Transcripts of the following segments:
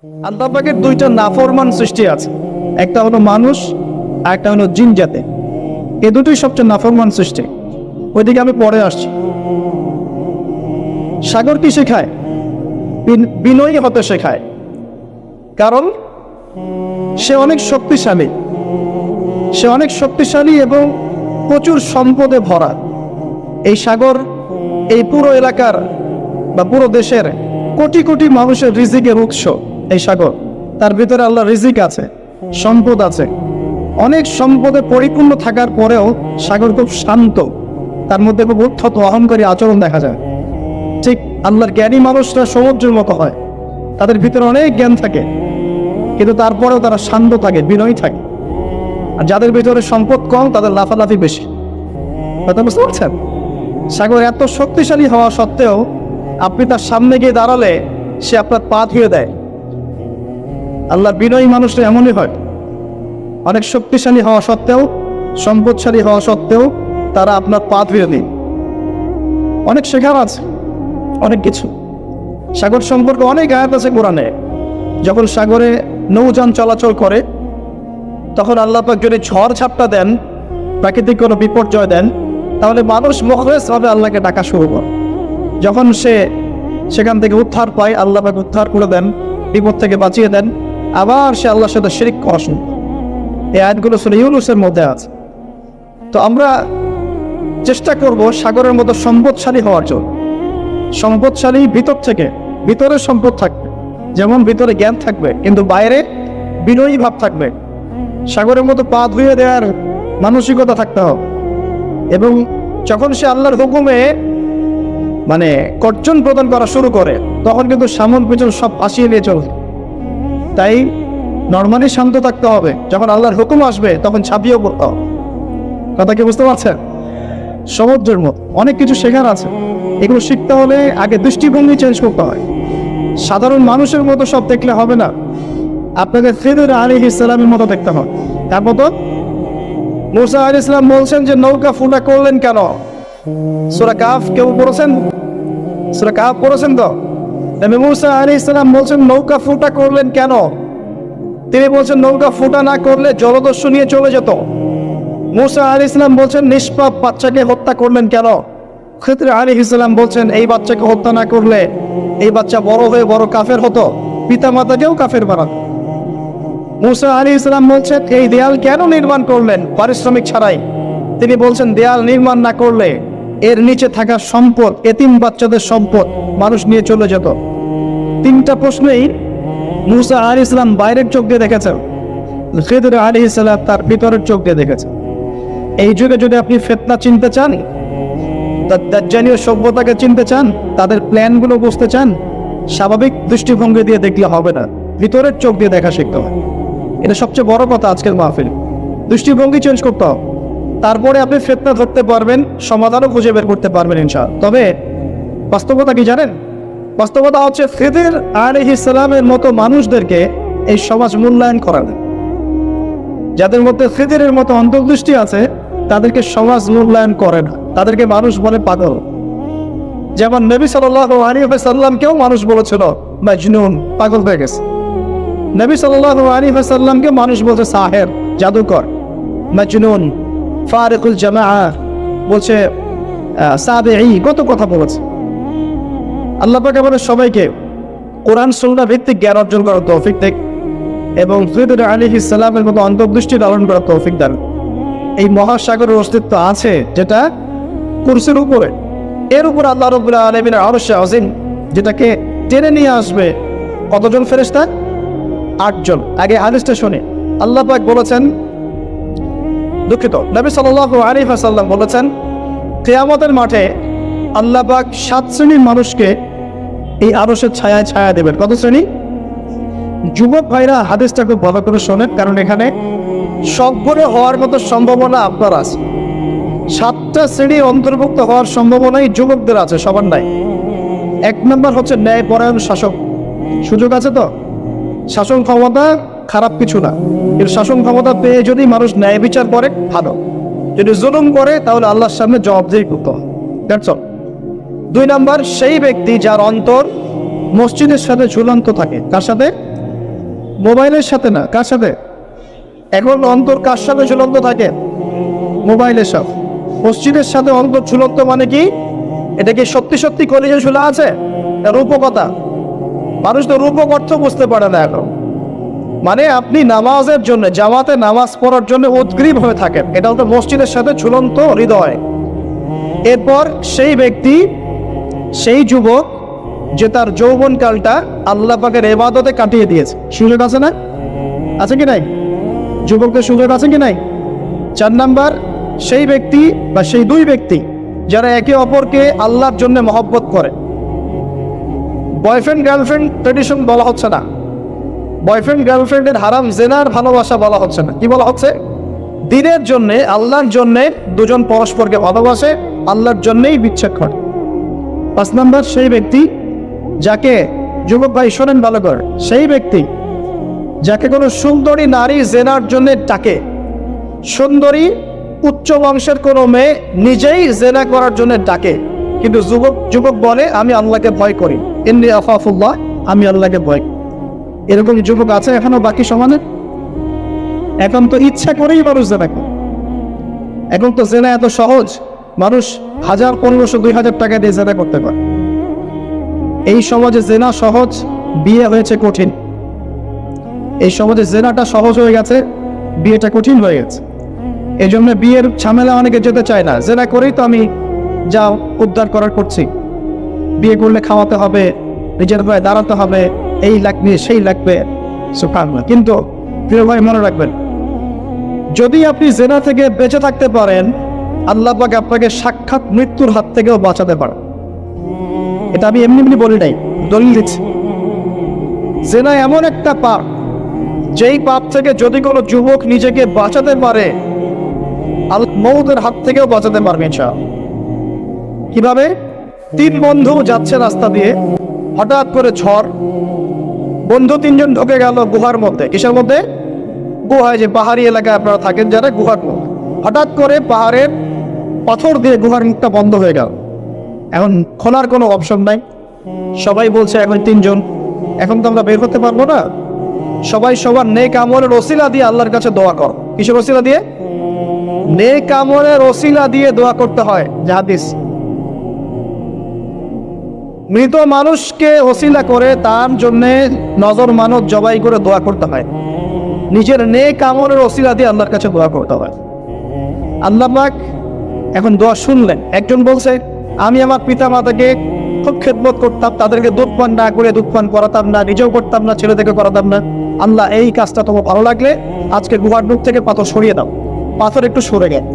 আল্লাহ পাকের দুইটা নাফরমান সৃষ্টি আছে, একটা হলো মানুষ আর একটা হলো জিন জাতি। এই দুটোই সবচেয়ে নাফরমান সৃষ্টি। ওইদিকে আমি পরে আসছি। সাগর কি শেখায়? বিনয়ী হতে শেখায়, কারণ সে অনেক শক্তিশালী, সে অনেক শক্তিশালী এবং প্রচুর সম্পদে ভরা। এই সাগর এই পুরো এলাকার বা পুরো দেশের কোটি কোটি মানুষের রিজিকের উৎস। এই সাগর, তার ভিতরে আল্লাহ রিজিক আছে, সম্পদ আছে। অনেক সম্পদে পরিপূর্ণ থাকার পরেও সাগর খুব শান্ত, তার মধ্যে খুব উদ্ধত অহংকারী আচরণ দেখা যায়। ঠিক আল্লাহর জ্ঞানী মানুষরা সমুদ্রের মতো হয়, তাদের ভিতরে অনেক জ্ঞান থাকে, কিন্তু তারপরেও তারা শান্ত থাকে, বিনয়ী থাকে। আর যাদের ভিতরে সম্পদ কম, তাদের লাফালাফি বেশি। কথা বুঝতে পারছেন? সাগর এত শক্তিশালী হওয়া সত্ত্বেও আপনি তার সামনে গিয়ে দাঁড়ালে সে আপনার পা ধুয়ে দেয়। আল্লাহর বিনয়ী মানুষরা এমনই হয়, অনেক শক্তিশালী হওয়া সত্ত্বেও, সম্পদশালী হওয়া সত্ত্বেও তারা আপনার পা ধুয়ে দেয়। অনেক শেখার আছে, অনেক কিছু। সাগর সম্পর্কে অনেক আয়াত আছে কোরআনে। যখন সাগরে নৌযান চলাচল করে, তখন আল্লাহ পাক যদি ঝড় ঝাপটা দেন, প্রাকৃতিক কোনো বিপর্যয় দেন, তাহলে মানুষ মুখলেসভাবে আল্লাহকে ডাকা শুরু করে। যখন সে সেখান থেকে উদ্ধার পায়, আল্লাহ পাক উদ্ধার করে দেন, বিপদ থেকে বাঁচিয়ে দেন, আবার সে আল্লাহর সাথে শিরক করা শুরু করে। এই আয়াতগুলো সূরা ইউনূসের মধ্যে আছে। তো আমরা চেষ্টা করব সাগরের মতো সম্পদশালী হওয়ার জন্য। সম্পদশালী ভিতর থেকে, ভিতরে সম্পদ থাকবে, যেমন ভিতরে জ্ঞান থাকবে, কিন্তু বাইরে বিনয়ী ভাব থাকবে। সাগরের মতো পা ধুয়ে দেওয়ার মানসিকতা থাকতে হবে। এবং যখন সে আল্লাহর হুকুমে কর্জন প্রদান করা শুরু করে, তখন কিন্তু সামন পিছন সব আসিয়ে নিয়ে চলবে। তাই নর্মালি শান্ত থাকতে হবে, যখন আল্লাহর হুকুম আসবে তখন ছাপিয়েও পড়তে হবে। কথা কি বুঝতে পারছেন? সমুদ্রের মতো অনেক কিছু শেখার আছে। এগুলো শিখতে হলে আগে দৃষ্টিভঙ্গি চেঞ্জ করতে হয়। সাধারণ মানুষের মতো সব দেখলে হবে না, আপনাকে খিদর আলাইহিস সালামের মতো দেখতে হবে। তার মতো মুসা আলাইহিস সালাম বলছেন যে নৌকা ফুটা করলেন কেন? সূরা কাহফ কেউ পড়েছেন? সূরা কাহফ পড়েছেন তো? নবী মুসা আলাইহিস সালাম বলছেন নৌকা ফুটা করলেন কেন? তিনি বলছেন নৌকা ফুটা না করলে জলদস্যু নিয়ে চলে যেত। মুসা আলাইহিস সালাম বলছেন নিষ্পাপ বাচ্চাকে হত্যা করলেন কেন? খিদর আলাইহিস সালাম বলছেন এই বাচ্চাকে হত্যা না করলে এই বাচ্চা বড় হয়ে বড় কাফের হতো, পিতা মাতাকেও কাফের বানাতো। মুসা আলাইহিস সালাম বলছেন এই দেয়াল কেন নির্মাণ করলেন পারিশ্রমিক ছাড়াই? তিনি বলছেন দেয়াল নির্মাণ না করলে এর নিচে থাকা সম্পদ, এতিম বাচ্চাদের সম্পদ মানুষ নিয়ে চলে যেত। তিনটা প্রশ্নেই মুসা আলাইহিস সালাম বাইরের চোখ দিয়ে দেখেছেন, খিদর আলাইহিস সালাম তার ভিতরের চোখ দিয়ে দেখেছেন। এই যুগে যদি আপনি ফিতনা চিনতে চান, দাজ্জালীয় সভ্যতাকে চিনতে চান, তাদের প্ল্যানগুলো বুঝতে চান, স্বাভাবিক দৃষ্টিভঙ্গি দিয়ে দেখলে হবে না, ভিতরের চোখ দিয়ে দেখা শিখতে হয়। এটা সবচেয়ে বড় কথা আজকের মাহফিল। দৃষ্টিভঙ্গি চেঞ্জ করতে হবে, তারপরে আপনি ফিতনা ধরতে পারবেন, সমাধানও খুঁজে বের করতে পারবেন ইনশাআল্লাহ। তবে বাস্তবতা কি জানেন? বাস্তবতা হচ্ছে খিদর আলাইহিস সালামের মতো মানুষদেরকে এই সমাজ মূল্যায়ন করে না। যাদের মধ্যে খিদরের মতো অন্তর্দৃষ্টি আছে তাদেরকে সমাজ মূল্যায়ন করে না, তাদেরকে মানুষ বলে পাগল। যেমন নবী সাল্লাল্লাহু আলাইহি ওয়াসাল্লামকেও মানুষ বলেছিল মাজনুন, পাগল হয়ে গেছে। নবী সাল্লাল্লাহু আলাইহি ওয়াসাল্লামকে মানুষ বলছে সাহের, জাদুকর, মাজনুন, ফারিকুল জামাআ, বলছে সাবিঈ, কত কথা বলেছে। আল্লাহ পাক আমাদের সবাইকে কোরআন সুন্নাহ ভিত্তিক জ্ঞান অর্জন করার তৌফিক দেন এবং খিদর আলাইহিস সালামের মতো অন্তর্দৃষ্টি লালন করার তৌফিক দান। এই মহাসাগরের অস্তিত্ব আছে যেটা কুরসির উপরে, এর উপর আল্লাহ রাব্বুল আলামিনের আরশ আযীম, যেটাকে টেনে নিয়ে আসবে কতজন ফেরেশতা? 8 জন। আগে হাদিসটা শুনে আল্লাহ পাক বলেছেন, দুঃখিত, নবী সাল্লাল্লাহু আলাইহি ওয়াসাল্লাম বলেছেন কিয়ামতের মাঠে আল্লাহ পাক 7 শ্রেণীর মানুষকে এই আরশের ছায়ায় ছায়া দেবেন। কত শ্রেণী? যুবক ভাইরা হাদিসটা খুব ভালো করে শোনেন, কারণ এখানে সবগুলো হওয়ার মতো সম্ভাবনা আপনার আছে। 7টা শ্রেণী অন্তর্ভুক্ত হওয়ার সম্ভাবনাই যুবকদের আছে, সবার নাই। 1 নম্বর হচ্ছে ন্যায়পরায়ণ শাসক। সুযোগ আছে তো? শাসন ক্ষমতা খারাপ কিছু না, কিন্তু শাসন ক্ষমতা পেয়ে যদি মানুষ ন্যায় বিচার করে ভালো, যদি জুলুম করে তাহলে আল্লাহর সামনে জবাবদিহি করতে হয়। That's all. 2 নম্বর সেই ব্যক্তি যার অন্তর মসজিদের সাথে ঝুলন্ত থাকে। কার সাথে? মোবাইলের সাথে না, কার সাথে? এখন অন্তর কার সাথে ঝুলন্ত থাকে? মোবাইলের সাথে। মসজিদের সাথে অন্তর ঝুলন্ত মানে কি? এটা কি সত্যি সত্যি কলেজে ঝুলা আছে? রূপকথা। মানুষ তো রূপক অর্থ বুঝতে পারে না এখন। মানে আপনি নামাজের জন্য, জামাতে নামাজ পড়ার জন্য উদ্গ্রীব হয়ে থাকেন, এটা হলো মসজিদের সাথে ঝুলন্ত হৃদয়। এরপর সেই ব্যক্তি, সেই যুবক যে তার যৌবনকালটা আল্লাহ পাকের ইবাদতে কাটিয়ে দিয়েছে, সুযোগ আছে না? আছে কি নাই? যুবকদের সুযোগ আছে কি নাই? 4 নাম্বার, সেই ব্যক্তি বা সেই দুই ব্যক্তি যারা একে অপরকে আল্লাহর জন্য মহব্বত করে। বয়ফ্রেন্ড গার্লফ্রেন্ড ট্রেডিশন বলা হচ্ছে না, বয়ফ্রেন্ড গার্লফ্রেন্ডের হারাম জেনার ভালোবাসা বলা হচ্ছে না। কি বলা হচ্ছে? দিনের জন্যে, আল্লাহর জন্যে দুজন পরস্পরকে ভালোবাসে, আল্লাহর জন্যেই বিচ্ছেদ করে। 5 নাম্বার, সেই ব্যক্তি যাকে, যুবক ভাই শোনেন ভালো করে, সেই ব্যক্তি যাকে কোনো সুন্দরী নারী জেনার জন্য ডাকে, সুন্দরী উচ্চ বংশের কোনো মেয়ে নিজেই জেনা করার জন্য ডাকে, কিন্তু যুবক বলে আমি আল্লাহকে ভয় করি, ইন্নী আখাফুল্লাহ, আমি আল্লাহকে ভয় করি। এরকম যুবক আছে এখনো বাকি সমাজে? এখন তো ইচ্ছা করেই মানুষ জেনা করে। এখন তো জেনা এত সহজ, মানুষ 1000, 1500, 2000 টাকা দিয়ে জেনা করতে পারে। এই সমাজে জেনা সহজ, বিয়ে হয়েছে কঠিন। এই সমাজে জেনাটা সহজ হয়ে গেছে, বিয়েটা কঠিন হয়ে গেছে। এই জন্য বিয়ের ঝামেলা অনেকে যেতে চায় না। জেনা করেই তো আমি যা উদ্ধার করার করছি। বিয়ে করলে খাওয়াতে হবে, নিজের পায়ে দাঁড়াতে হবে, এই লাগবে সেই লাগবে, সুবহানাল্লাহ। কিন্তু প্রিয় ভাই মনে রাখবেন, যদি আপনি জেনা থেকে বেঁচে থাকতে পারেন, আল্লাহ পাক আপনাকে সাক্ষাৎ মৃত্যুর হাত থেকেও বাঁচাতে পারেন। এটা আমি এমনি এমনি বলি নাই, দলিল দিচ্ছি। জেনা এমন একটা পাপ, যেই পাপ থেকে যদি কোনো যুবক নিজেকে বাঁচাতে পারে, মৌতের হাত থেকেও বাঁচাতে পারবে ইনশাআল্লাহ। কিভাবে? 3 বন্ধু যাচ্ছে রাস্তা দিয়ে, হঠাৎ করে ঝড়, বন্ধু 3 জন ঢুকে গেল গুহার মধ্যে। কিসের মধ্যে? গুহায়, যে পাহাড়ি এলাকায় আপনারা থাকেন যারা, গুহার মধ্যে। হঠাৎ করে পাহাড়ের পাথর দিয়ে গুহার মুখটা বন্ধ হয়ে গেল। এখন খোলার কোনো অপশন নাই। সবাই বলছে এখন 3 জন, এখন তো আমরা বের করতে পারবো না। সবাই সবার নেক আমলের ওসিলা দিয়ে আল্লাহর কাছে দোয়া কর। কিসের ওসিলা দিয়ে? নেক আমলের ওসিলা দিয়ে দোয়া করতে হয়। হাদিস, মৃত মানুষকে ওসিলা করে তার জন্য নজর মানত জবাই করে দোয়া করতে হয়। নিজের নেক আমলের ওসিলা দিয়ে আল্লাহর কাছে দোয়া করতে হয়। আল্লাহ পাক এখন দোয়া শুনলেন। একজন বলছে আমি আমার পিতা মাতাকে খুব খেদমত করতাম, তাদেরকে দুধ পান না করে দুধ পান করাতাম না, নিজেও করতাম না, ছেলে থেকে করাতাম না। আল্লাহ এই কাজটা তোমার ভালো লাগলে আজকে গুহার মুখ থেকে পাথর সরিয়ে দাও। পাথর একটু সরে গেল।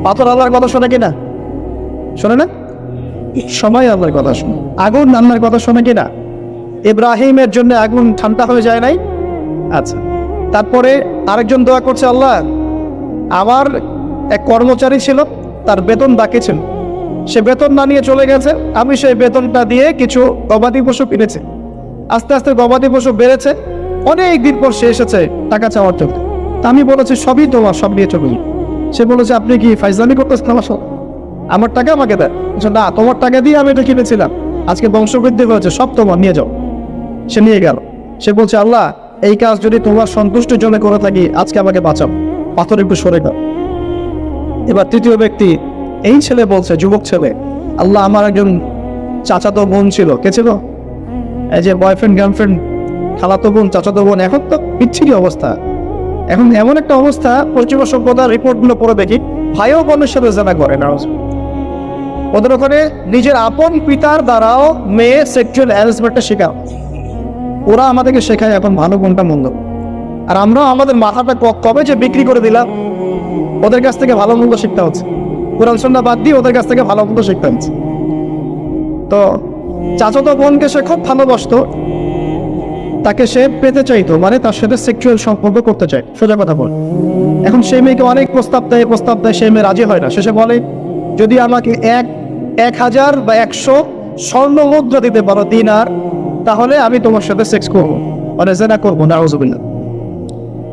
পাথর আল্লাহর কথা শোনে কিনা? শোনে না? সবাই আল্লাহর কথা শোনে। আগুন আল্লাহর কথা শোনে কিনা? ইব্রাহিমের জন্য আগুন ঠান্ডা হয়ে যায় নাই? আচ্ছা, তারপরে আরেকজন দোয়া করছে, আল্লাহ আমার এক কর্মচারী ছিল, তার বেতন বাকি ছিল, সে বেতন না নিয়ে চলে গেছে, আমি সেই বেতনটা দিয়ে কিছু গবাদি পশু কিনেছি। আস্তে আস্তে গবাদি পশু বেড়েছে, অনেক দিন পর সে এসেছে টাকা চাওয়ার জন্য। তা আমি বলেছি সবই তোমার, সব নিয়ে চলে। সে বলেছে আপনি কি ফাইজলামি করতেছেন আমার সাথে? আমার টাকা আমাকে দেয়। না, তোমার টাকা দিয়ে আমি এটা কিনেছিলাম, আজকে বংশবৃদ্ধি হয়েছে, সব তোমার, নিয়ে যাও। সে নিয়ে গেল। সে বলছে আল্লাহ এই কাজ যদি তোমার সন্তুষ্টির জন্য করে থাকি, আজকে আমাকে বাঁচাও, পাথর একটু সরে দাও। এবার তৃতীয় ব্যক্তি, এই ছেলে বলছে, যুবক ছেলে, আল্লাহ আমার একজন চাচাতো বোন ছিল। কে ছিল? এই যে বয়ফ্রেন্ড গার্লফ্রেন্ড, খালাতো বোন, চাচাতো বোন। এখন তো বিচ্ছিরি অবস্থা। এখন এমন একটা অবস্থা, পশ্চিমা সভ্যতার রিপোর্টগুলো পড়ে দেখি, ভাইও বোনের সাথে জেনা করে না। ওদের ওখানে নিজের আপন পিতার দ্বারাও মেয়ে সেক্সুয়াল হ্যারাসমেন্টটা শেখাও। ওরা আমাদেরকে শেখায় এখন ভালো কোনটা মন্দ, আর আমরা আমাদের মাথাটা কবে যে বিক্রি করে দিলাম। ওদের কাছ থেকে ভালো মন্দ শিখতে হচ্ছে, কোরআন সুন্নাহ বাদ দিয়ে ওদের কাছ থেকে ভালো মন্দ শিখতে হচ্ছে। তো চাচাতো বোনকে সে খুব ভালোবাসতো, তাকে সে পেতে চাইতো, মানে তার সাথে সেক্সুয়াল সম্পর্ক করতে চায়, সোজা কথা বল। এখন সেই মেয়েকে অনেক প্রস্তাব দেয়, সেই মেয়ে রাজি হয় না। শেষে বলে যদি আমাকে 1000 বা 100 স্বর্ণ মুদ্রা দিতে পারো, দিনার, তাহলে আমি তোমার সাথে সেক্স করবো, মানে জেনা করবো। নাউযুবিল্লাহ।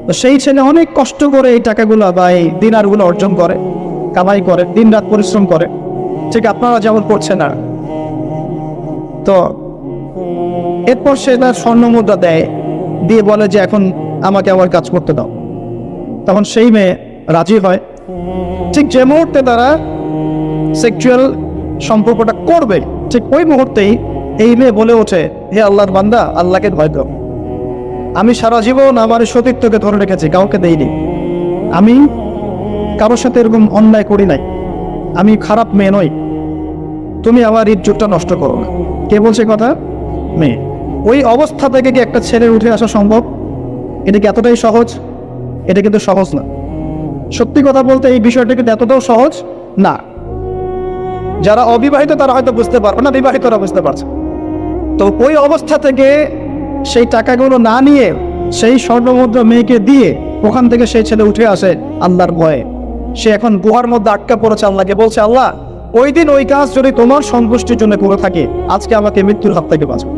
তো সেই ছেলে অনেক কষ্ট করে এই টাকাগুলো বা এই দিনারগুলো অর্জন করে, কামাই করে, দিন রাত পরিশ্রম করে, ঠিক আপনারা যেমন করছেন। আর তো এরপর সে তার স্বর্ণ মুদ্রা দেয়, দিয়ে বলে যে এখন আমাকে আবার কাজ করতে দাও। তখন সেই মেয়ে রাজি হয়। ঠিক যে মুহূর্তে তারা সেক্সুয়াল সম্পর্কটা করবে, ঠিক ওই মুহূর্তেই এই মেয়ে বলে ওঠে, হে আল্লাহর বান্দা, আল্লাহকে ভয় দাও। আমি সারা জীবন আমার সতীত্বকে ধরে রেখেছি, কাউকে দেইনি। আমি কারোর সাথে এরকম অন্যায় করি নাই। আমি খারাপ মেয়ে নই। তুমি আমার ইজ্জতটা নষ্ট করো না। কে বলছে কথা? মেয়ে। ওই অবস্থা থেকে কি একটা ছেলের উঠে আসা সম্ভব? এটা কি এতটাই সহজ? এটা কিন্তু সহজ না। সত্যি কথা বলতে এই বিষয়টা কিন্তু এতটাও সহজ না। যারা অবিবাহিত তারা হয়তো বুঝতে পারবে না, বিবাহিতরা বুঝতে পারছে। তো ওই অবস্থা থেকে সেই টাকাগুলো না নিয়ে সেই স্বর্ণমুদ্রা মেয়েকে দিয়ে ওখান থেকে সেই ছেলে উঠে আসে আল্লাহর ভয়ে। সে এখন গুহার মধ্যে আটকা পড়েছে, আল্লাহকে বলছে, আল্লাহ ওই দিন ওই কাজ যদি তোমার সন্তুষ্টির জন্য করে থাকে, আজকে আমাকে মৃত্যুর হাত থেকে বাঁচাও।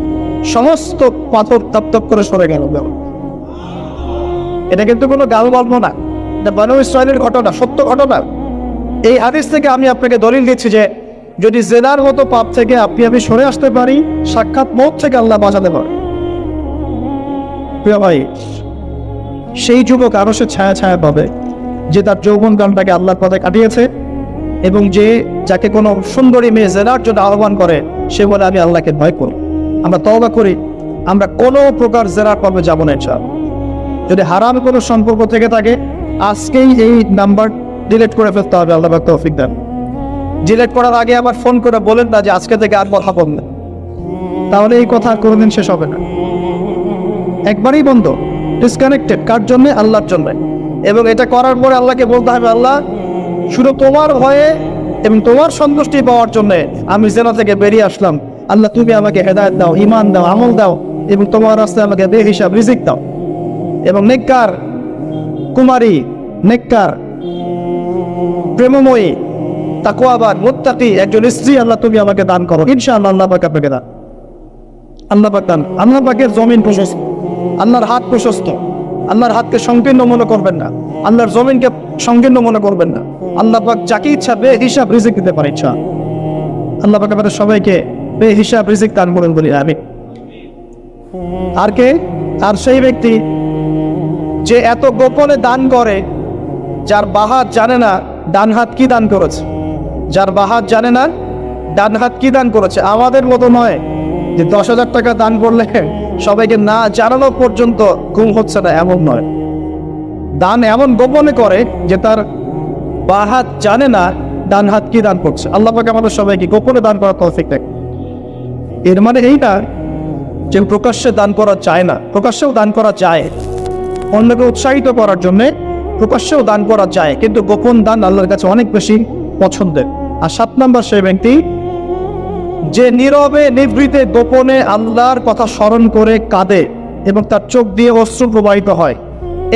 সমস্ত পাথর তপ করে সরে গেল। এটা কিন্তু কোনো গাল গল্প না, এটা বনু ইসরাইলের ঘটনা, সত্য ঘটনা। এই হাদিস থেকে আমি আপনাকে দলিল দিচ্ছি যে যদি জেনার মতো পাপ থেকে আমি সরে আসতে পারি, সাক্ষাৎ মৌত থেকে আল্লাহ বাঁচাতে পারে। প্রিয় ভাই, সেই যুবক আরো সে ছায়া ছায়া পাবে যে তার যৌবন কালটাকে আল্লাহর পথে কাটিয়েছে, এবং যে যাকে কোনো সুন্দরী মেয়ে জেনার জন্য আহ্বান করে সে বলে আমি আল্লাহকে ভয় করি। আমরা তওবা করি, আমরা কোনো প্রকার জেনার পর্বে যাবো না ইনশাআল্লাহ। যদি হারাম কোনো সম্পর্ক থেকে থাকে, আজকেই এই নাম্বার ডিলিট করে ফেলতে হবে। আল্লাহ পাক তৌফিক দেন। ডিলিট করার আগে আবার ফোন করে বলেন না যে আজকে থেকে আর কথা বলবেন, তাহলে এই কথা কোনোদিন শেষ হবে না। একবারই বন্ধ, ডিসকানেক্টেড। কার জন্য? আল্লাহর জন্য। এবং এটা করার পরে আল্লাহকে বলতে হবে, আল্লাহ শুধু তোমার ভয়ে এবং তোমার সন্তুষ্টি পাওয়ার জন্য আমি জেনা থেকে বেরিয়ে আসলাম। আল্লাহ তুমি আমাকে হেদায়েত দাও, ঈমান দাও, আমল দাও, এবং তোমার রাস্তায় আমাকে বেহিসাব রিজিক দাও। এবং নেককার কুমারী, নেককার প্রেমময়ী, তাকওয়াবান, মুত্তাকি একজন স্ত্রী আল্লাহ তুমি আমাকে দান করো। ইনশাআল্লাহ আল্লাহ পাক আপনাকে দান। আল্লাহ পাক দান। আল্লাহ পাকের জমিন প্রশস্ত, আল্লাহর হাত প্রশস্ত। আল্লাহর হাতকে সংকীর্ণ মনে করবেন না, আল্লাহর জমিনকে সংকীর্ণ মনে করবেন না। আল্লাহ পাক যাকে ইচ্ছা বেহিসাব রিজিক দিতে পারে। ইচ্ছা আল্লাহ পাক আমাদের সবাইকে বেহিসাব রিজিক দান করেন বলি আমি। আর কে? আর সেই ব্যক্তি যে এত গোপনে দান করে, যার বাহাত জানে না ডান হাত কি দান করেছে, যার বাহাত জানে না ডান হাত কি দান করেছে। আমাদের মতো নয় যে 10,000 টাকা দান করলে সবাইকে না জানানো পর্যন্ত ঘুম হচ্ছে না, এমন নয়। দান এমন গোপনে করে যে তার বাহাত জানে না ডান হাত কি দান করছে। আল্লাহ পাক আমাদের সবাইকে গোপনে দান করার তৌফিক দেন। এর মানে এই না যে প্রকাশ্যে দান করা যায় না, প্রকাশ্যেও দান করা যায়। অন্যকে উৎসাহিত করার জন্য প্রকাশ্যেও দান করা যায়, কিন্তু গোপন দান আল্লাহর কাছে অনেক বেশি পছন্দের। আর 7 নম্বর সেই ব্যক্তি যে নীরবে নিভৃতে গোপনে আল্লাহর কথা স্মরণ করে কাঁদে এবং তার চোখ দিয়ে অশ্রু প্রবাহিত হয়।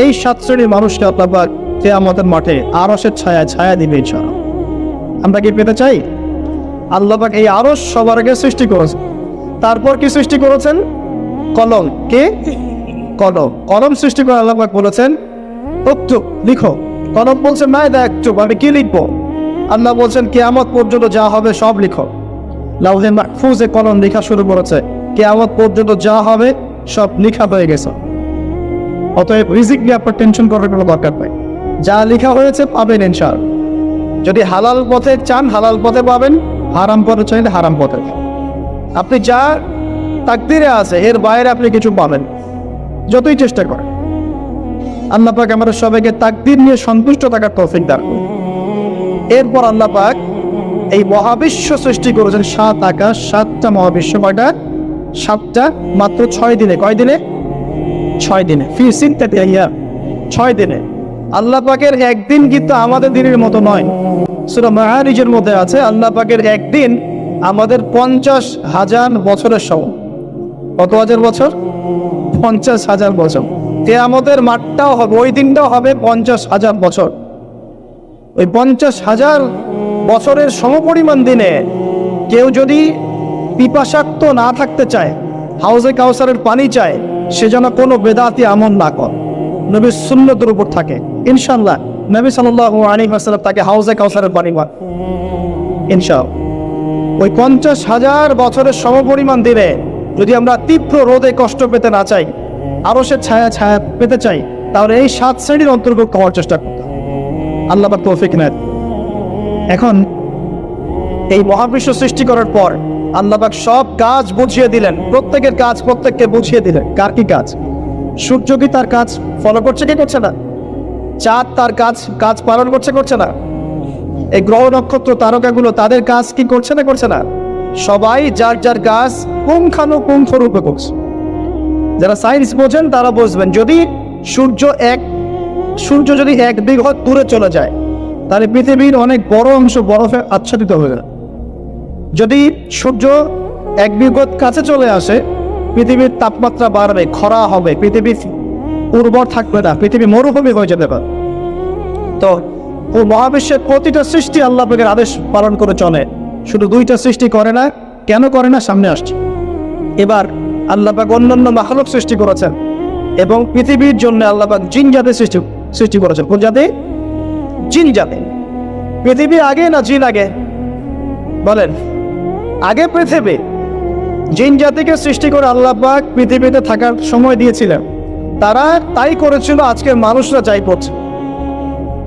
এই 7 শ্রেণীর মানুষকে আল্লাহ পাক কিয়ামতের মাঠে আরশের ছায়া ছায়া দিবে ইনশাআল্লাহ। আমরা কি পেতে চাই? আল্লাহ পাক এই আরশ সবার আগে সৃষ্টি করেছেন। তারপর কি সৃষ্টি করেছেন? কলম। কে? কলম। কলম সৃষ্টি করে আল্লাহ পাক বলেছেন উক্তুব, লিখো। কলম বলছে মায়দা একটুব, আমি কি লিখবো? আল্লাহ বলছেন কিয়ামত পর্যন্ত যা হবে সব লিখো। লাউহে মাহফুজে কলম লেখা শুরু করেছে, কিয়ামত পর্যন্ত যা হবে সব লেখা হয়ে গেছে। অতএব রিজিক নিয়ে আপনার টেনশন করার কোনো দরকার নাই। যা লেখা হয়েছে পাবেন ইনশাআল্লাহ। যদি হালাল পথে চান হালাল পথে পাবেন, হারাম পথে চাইলে হারাম পথে। আপনি যা তাকদিরে আছে এর বাইরে আপনি কিছু পাবেন, যতই চেষ্টা করেন। আল্লাহ পাক আমাদের সবাইকে তাকদির নিয়ে সন্তুষ্ট থাকার তৌফিক দান করুন। এরপর আল্লাহ পাক এই মহাবিশ্ব সৃষ্টি করেছেন 7 আকাশ, 7টা মহাবিশ্ব। কয়টা? 7টা, মাত্র 6 দিনে। কয় দিনে? 6 দিনে। ফি সিত্তাতি আইয়াম, 6 দিনে। আল্লাহ পাকের একদিন কিন্তু আমাদের দিনের মতো নয়। সূরা মাআরিজের মধ্যে আছে আল্লাহ পাকের একদিন আমাদের 50,000 বছরের সমান। কত হাজার বছর? 50,000 বছর। কিয়ামতের মাঠটাও হবে, ওই দিনটাও হবে 50,000 বছর। ওই 50,000 বছরের সমপরিমাণ দিনে কেউ যদি পিপাসাক্ত না থাকতে চায়, হাউজে কাউসারের পানি চায়, সে যেন কোনো বেদাতি আমল না করে, নবীর সুন্নতের উপর থাকে। ইনশাআল্লাহ নবী সাল্লাল্লাহু আলাইহি ওয়াসাল্লাম তাকে হাউজে কাউসারের পানি পান ইনশাআল্লাহ। ওই 50,000 বছরের সমপরিমাণ দিনে যদি আমরা তীব্র রোদে কষ্ট পেতে না চাই, আরশের ছায়া ছায়া পেতে চাই, তাহলে এই 7 শ্রেণীর অন্তর্ভুক্ত হওয়ার চেষ্টা করতে হবে। আল্লাহ পাক তৌফিক নেন। এখন এই মহাবিশ্ব সৃষ্টি করার পর আল্লাহ পাক সব কাজ বুঝিয়ে দিলেন, প্রত্যেকের কাজ প্রত্যেককে বুঝিয়ে দিলেন। কার কি কাজ? সূর্য কি তার কাজ ফলো করছে কি করছে না? চাঁদ তার কাজ পালন করছে না? এই গ্রহ নক্ষত্র তারকাগুলো তাদের কাজ কি করছে না করছে না? সবাই যার যার কাজ পুঙ্খানুপুঙ্খ রূপে করছে। যারা সায়েন্স বোঝেন তারা বুঝবেন, যদি সূর্য যদি 1 বিঘত দূরে চলে যায়, তাহলে পৃথিবীর অনেক বড় অংশ বরফে আচ্ছাদিত হয়ে যায়। যদি সূর্য 1 বিঘত কাছে চলে আসে, পৃথিবীর তাপমাত্রা বাড়বে, খরা হবে, পৃথিবী উর্বর থাকবে না, পৃথিবী মরুভূমি হয়ে যেতে পারে। তো ও মহাবিশ্বের প্রতিটা সৃষ্টি আল্লাহ পাকের আদেশ পালন করে চলে। শুধু 2টা সৃষ্টি করে না। কেন করে না সামনে আসছে। এবার আল্লাহ পাক অন্যান্য মাখলুক সৃষ্টি করেছেন, এবং পৃথিবীর জন্য আল্লাহ পাক জিন জাতি সৃষ্টি করেছেন। কোন জাতি? জিন জাতি। পৃথিবী আগে না জিন আগে? বলেন। আগে পৃথিবী। জিন জাতিকে সৃষ্টি করে আল্লাহ পাক পৃথিবীতে থাকার সময় দিয়েছিলেন। তারা তাই করেছিল, আজকের মানুষরা যাই করছে।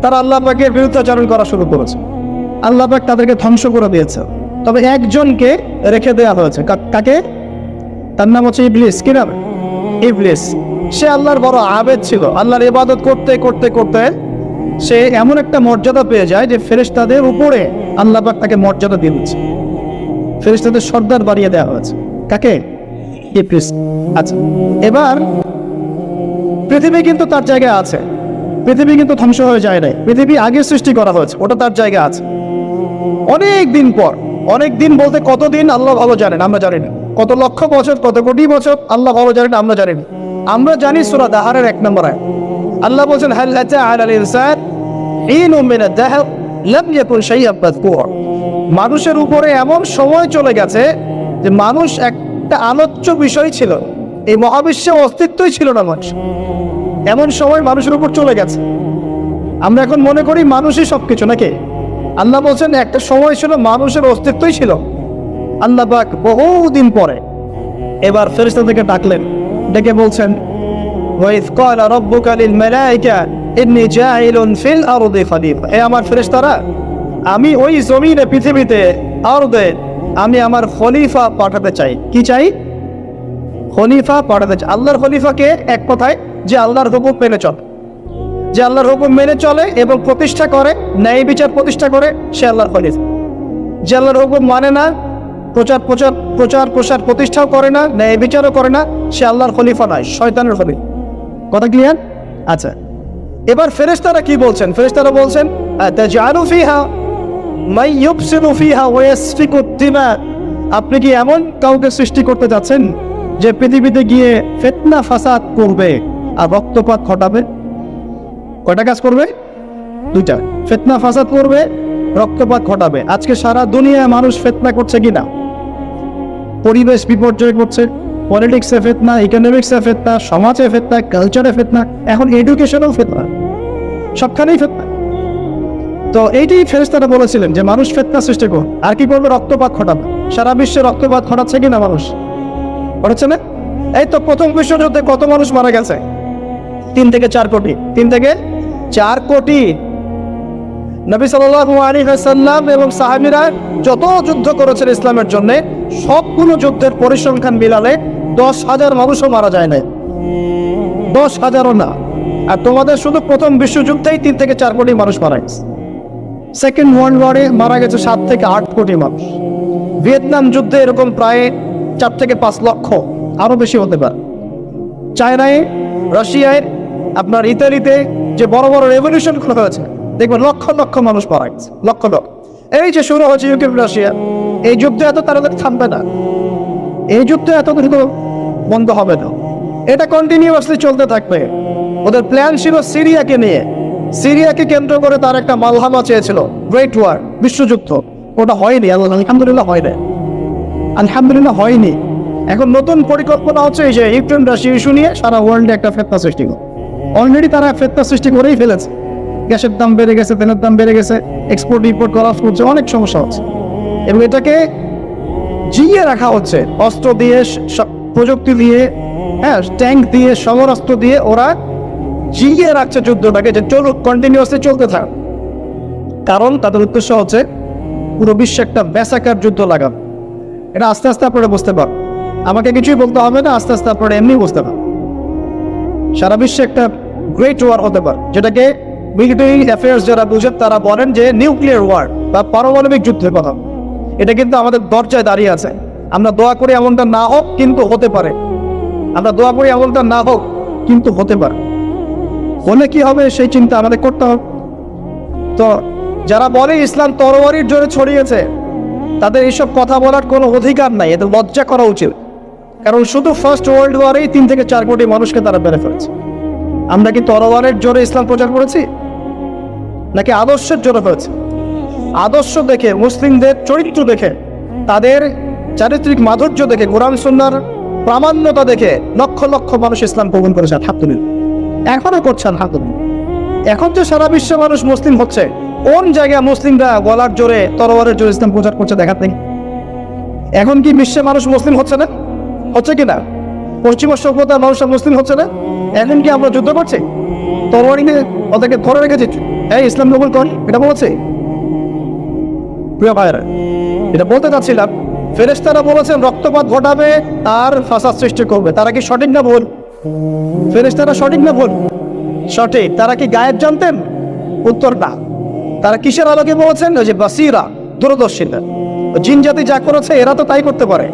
তারা আল্লাহ পাকের বিরুদ্ধাচরণ করা শুরু করেছে। আল্লাহ পাক তাদেরকে ধ্বংস করে দিয়েছে। তবে একজনকে রেখে দেওয়া হয়েছে। কাকে? তার নাম হচ্ছে ইবলিস। কি নাম? ইবলিস। সে আল্লাহর বড় আবেদ ছিল। আল্লাহর ইবাদত করতে করতে করতে সে এমন একটা মর্যাদা পেয়ে যায় যে ফেরেশতাদের উপরে আল্লাহ পাক তাকে মর্যাদা দিয়ে দিচ্ছে। ফেরেশতাদের সর্দার বাড়িয়ে দেওয়া হয়েছে। কাকে? ইবলিস। আচ্ছা, এবার পৃথিবী কিন্তু তার জায়গায় আছে। পৃথিবী কিন্তু ধ্বংস হয়ে যায় নাই। পৃথিবী আগে সৃষ্টি করা হয়েছে, ওটা তার জায়গা আছে। অনেক দিন পর, অনেক দিন বলতে কতদিন আল্লাহ ভালো জানেন, আমরা জানি না। কত লক্ষ বছর, কত কোটি বছর আল্লাহ ভালো জানেন, আমরা জানি না। আমরা জানি সূরা দাহরের 1 নম্বর আয়াত আল্লাহ বলছেন, হাল আতা আলাল ইনসান হিনুম মিনাদ দাহর লাম ইয়াকুন শাইআন মাযকুরা। মানুষের উপরে এমন সময় চলে গেছে যে মানুষ একটা আলোচ্য বিষয় ছিল। এই মহাবিশ্বে অস্তিত্বই ছিল না মানুষ। এমন সময় মানুষের উপর চলে গেছে। আমরা এখন মনে করি মানুষই সবকিছু, নাকি? আল্লাহ বলছেন একটা সময় ছিল মানুষের অস্তিত্বই ছিল। আল্লাহ পাক বহুদিন পরে এবার ফেরেশতাদেরকে ডাকলেন, ডেকে বলছেন, ওয়াইজ ক্বালা রাব্বুকা লিল মালায়েকা ইন্নী জাইলুন ফিল আরদি খলিফা। হে আমার ফেরেশতারা, আমি ওই জমিনে, পৃথিবীতে, আরদে আমি আমার খলিফা পাঠাতে চাই। কি চাই? খলিফা পাঠাতে চাই। আল্লাহর খলিফাকে এক কথায় যে আল্লাহর হুকুম মেনে চলে, যে আল্লাহর হুকুম মেনে চলে এবং প্রতিষ্ঠা করে, ন্যায় বিচার প্রতিষ্ঠা করে, সে আল্লাহর খলিফা। যে আল্লাহর হুকুম মানে না, প্রচার প্রসার প্রতিষ্ঠাও করে না, ন্যায় বিচারও করে না, সে আল্লাহর খলিফা নয়, শয়তানের খলিফা। কথা ক্লিয়ার? আচ্ছা, এবার ফেরেশতারা কি বলছেন? ফেরেশতারা বলছেন, আতাজআলু ফিহা মান ইউফসিদু ফিহা ওয়া ইয়াসফিকু দিমা। আপনি কি এমন কাউকে সৃষ্টি করতে যাচ্ছেন যে পৃথিবীতে গিয়ে ফিতনা ফাসাদ করবে আর রক্তপাত ঘটাবে? কয়টা কাজ করবে? 2টা। ফিতনা ফাসাদ করবে, রক্তপাত ঘটাবে। আজকে সারা দুনিয়ায় মানুষ ফিতনা করছে কিনা? পরিবেশ বিপর্যয় করছে, পলিটিক্সে ফিতনা, ইকোনমিক্সে ফিতনা, সমাজে ফিতনা, কালচারে ফিতনা, এখন এডুকেশনেও ফিতনা, সবখানেই ফিতনা। তো এইটাই ফেরেশতারা বলেছিলেন যে মানুষ ফিতনা সৃষ্টি করবে। আর কি করবে? রক্তপাত ঘটাবে। সারা বিশ্বে রক্তপাত ঘটাচ্ছে কিনা মানুষ? ঘটাচ্ছে না? এই তো প্রথম বিশ্বযুদ্ধে কত মানুষ মারা গেছে? 3 থেকে 4 কোটি। 3 থেকে 4 কোটি। নবী সাল্লাল্লাহু আলাইহি ওয়াসাল্লাম এবং সাহাবীরা যত যুদ্ধ করেছেন ইসলামের জন্য, সবগুলো যুদ্ধের পরিসংখ্যান মিলালে 10,000 মানুষও মারা যায় না। 10,000ও না। আর তোমাদের শুধু প্রথম বিশ্বযুদ্ধেই 3 থেকে 4 কোটি মানুষ মারা গেছে। সেকেন্ড ওয়ার্ল্ড ওয়ারে মারা গেছে 7 থেকে 8 কোটি মানুষ। ভিয়েতনাম যুদ্ধে এরকম প্রায় 4 থেকে 5 লক্ষ, আরো বেশি হতে পারে। চায়নায়, রাশিয়ায়, আপনার ইতালিতে যে বড় বড় রেভলিউশন হয়েছে, দেখবেন লক্ষ লক্ষ মানুষ মারা গেছে, লক্ষ লক্ষ। এই যে শুরু হয়েছে ইউক্রেন রাশিয়া, এই যুদ্ধ এত তাড়াতাড়ি থামবে না। এই যুদ্ধ এত দ্রুত বন্ধ হবে না, এটা কন্টিনিউয়াসলি চলতে থাকবে। ওদের প্ল্যান ছিল সিরিয়াকে নিয়ে, সিরিয়াকে কেন্দ্র করে তার একটা মালহামা চেয়েছিল, গ্রেট ওয়ার, বিশ্বযুদ্ধ। ওটা হয়নি, আলহামদুলিল্লাহ হয় না, আলহামদুলিল্লাহ হয়নি। এখন নতুন পরিকল্পনা হচ্ছে এই যে ইউক্রেন রাশিয়া ইস্যু নিয়ে সারা ওয়ার্ল্ডে একটা ফিতনা সৃষ্টি করে। অলরেডি তারা ফিতনা সৃষ্টি করেই ফেলেছে। গ্যাসের দাম বেড়ে গেছে, তেলের দাম বেড়ে গেছে, এক্সপোর্ট ইম্পোর্ট করা হচ্ছে, অনেক সমস্যা হচ্ছে। এবং এটাকে জিইয়ে রাখা হচ্ছে অস্ত্র দিয়ে, প্রযুক্তি দিয়ে, হ্যাঁ, ট্যাঙ্ক দিয়ে সমরাস্ত্র দিয়ে ওরা জিগিয়ে রাখছে যুদ্ধটাকে, যে চলুক, কন্টিনিউয়াসলি চলতে থাক। কারণ তাদের উদ্দেশ্য হচ্ছে পুরো বিশ্বে একটা ব্যাসাকার যুদ্ধ লাগানো। এটা আস্তে আস্তে আপনারা বুঝতে পার, আমাকে কিছুই বলতে হবে না, আস্তে আস্তে আপনারা এমনি বুঝতে পার। সারা বিশ্বে একটা গ্রেট ওয়ার হতে পারে, যেটাকে মিলিটারি অ্যাফেয়ার্স যারা বুঝেন তারা বলেন যে নিউক্লিয়ার ওয়ার বা পারমাণবিক যুদ্ধের কথা। এটা কিন্তু আমাদের দরজায় দাঁড়িয়ে আছে। আমরা দোয়া করি এমনটা না হোক, কিন্তু হতে পারে। আমরা দোয়া করি এমনটা না হোক, কিন্তু হতে পারে। হলে কি হবে সেই চিন্তা আমাদের করতে হবে। তো যারা বলে ইসলাম তরবারির জোরে ছড়িয়েছে, তাদের এইসব কথা বলার কোনো অধিকার নাই, এদের লজ্জা করা উচিত। কারণ শুধু ফার্স্ট ওয়ার্ল্ড ওয়ারেই 3 থেকে 4 কোটি মানুষকে তারা মেরে ফেলেছে। আমরা কি তরবারের জোরে ইসলাম প্রচার করেছি, নাকি আদর্শের জোরে হয়েছে? আদর্শ দেখে, মুসলিমদের চরিত্র দেখে, তাদের চারিত্রিক মাধুর্য দেখে, কোরআন সুন্নাহর প্রামাণ্যতা দেখে লক্ষ লক্ষ মানুষ ইসলাম কবুল করেছে, আলহামদুলিল্লাহ। এখনো করছে, আলহামদুলিল্লাহ। এখন যে সারা বিশ্বের মানুষ মুসলিম হচ্ছে, কোন জায়গায় মুসলিমরা গলার জোরে, তরবারের জোরে ইসলাম প্রচার করছে দেখাতে নেই? এখন কি বিশ্বের মানুষ মুসলিম হচ্ছে না? হচ্ছে কিনা? পশ্চিমা সভ্যতার মানুষরা মুসলিম হচ্ছে না? এখন কি আমরা যুদ্ধ করছি? তরবারি নিয়ে ওদেরকে ধরে রেখেছি, এই ইসলাম কবুল কর, এটা বলছে? প্রিয় ভাইরা, এটা বলতে চাচ্ছিলাম, ফেরেশতারা বলেছেন রক্তপাত ঘটাবে আর ফাসাদ সৃষ্টি করবে। তারা কি সঠিক না ভুল? ফেরেশতারা সঠিক না ভুল? সঠিক। তারা কি গায়েব জানতেন? উত্তর না। তারা কিসের আলোকে বলেছেন? ওই যে বাসিরা, দূরদর্শিতা। জিন জাতি যা করেছে এরা তো তাই করতে পারে।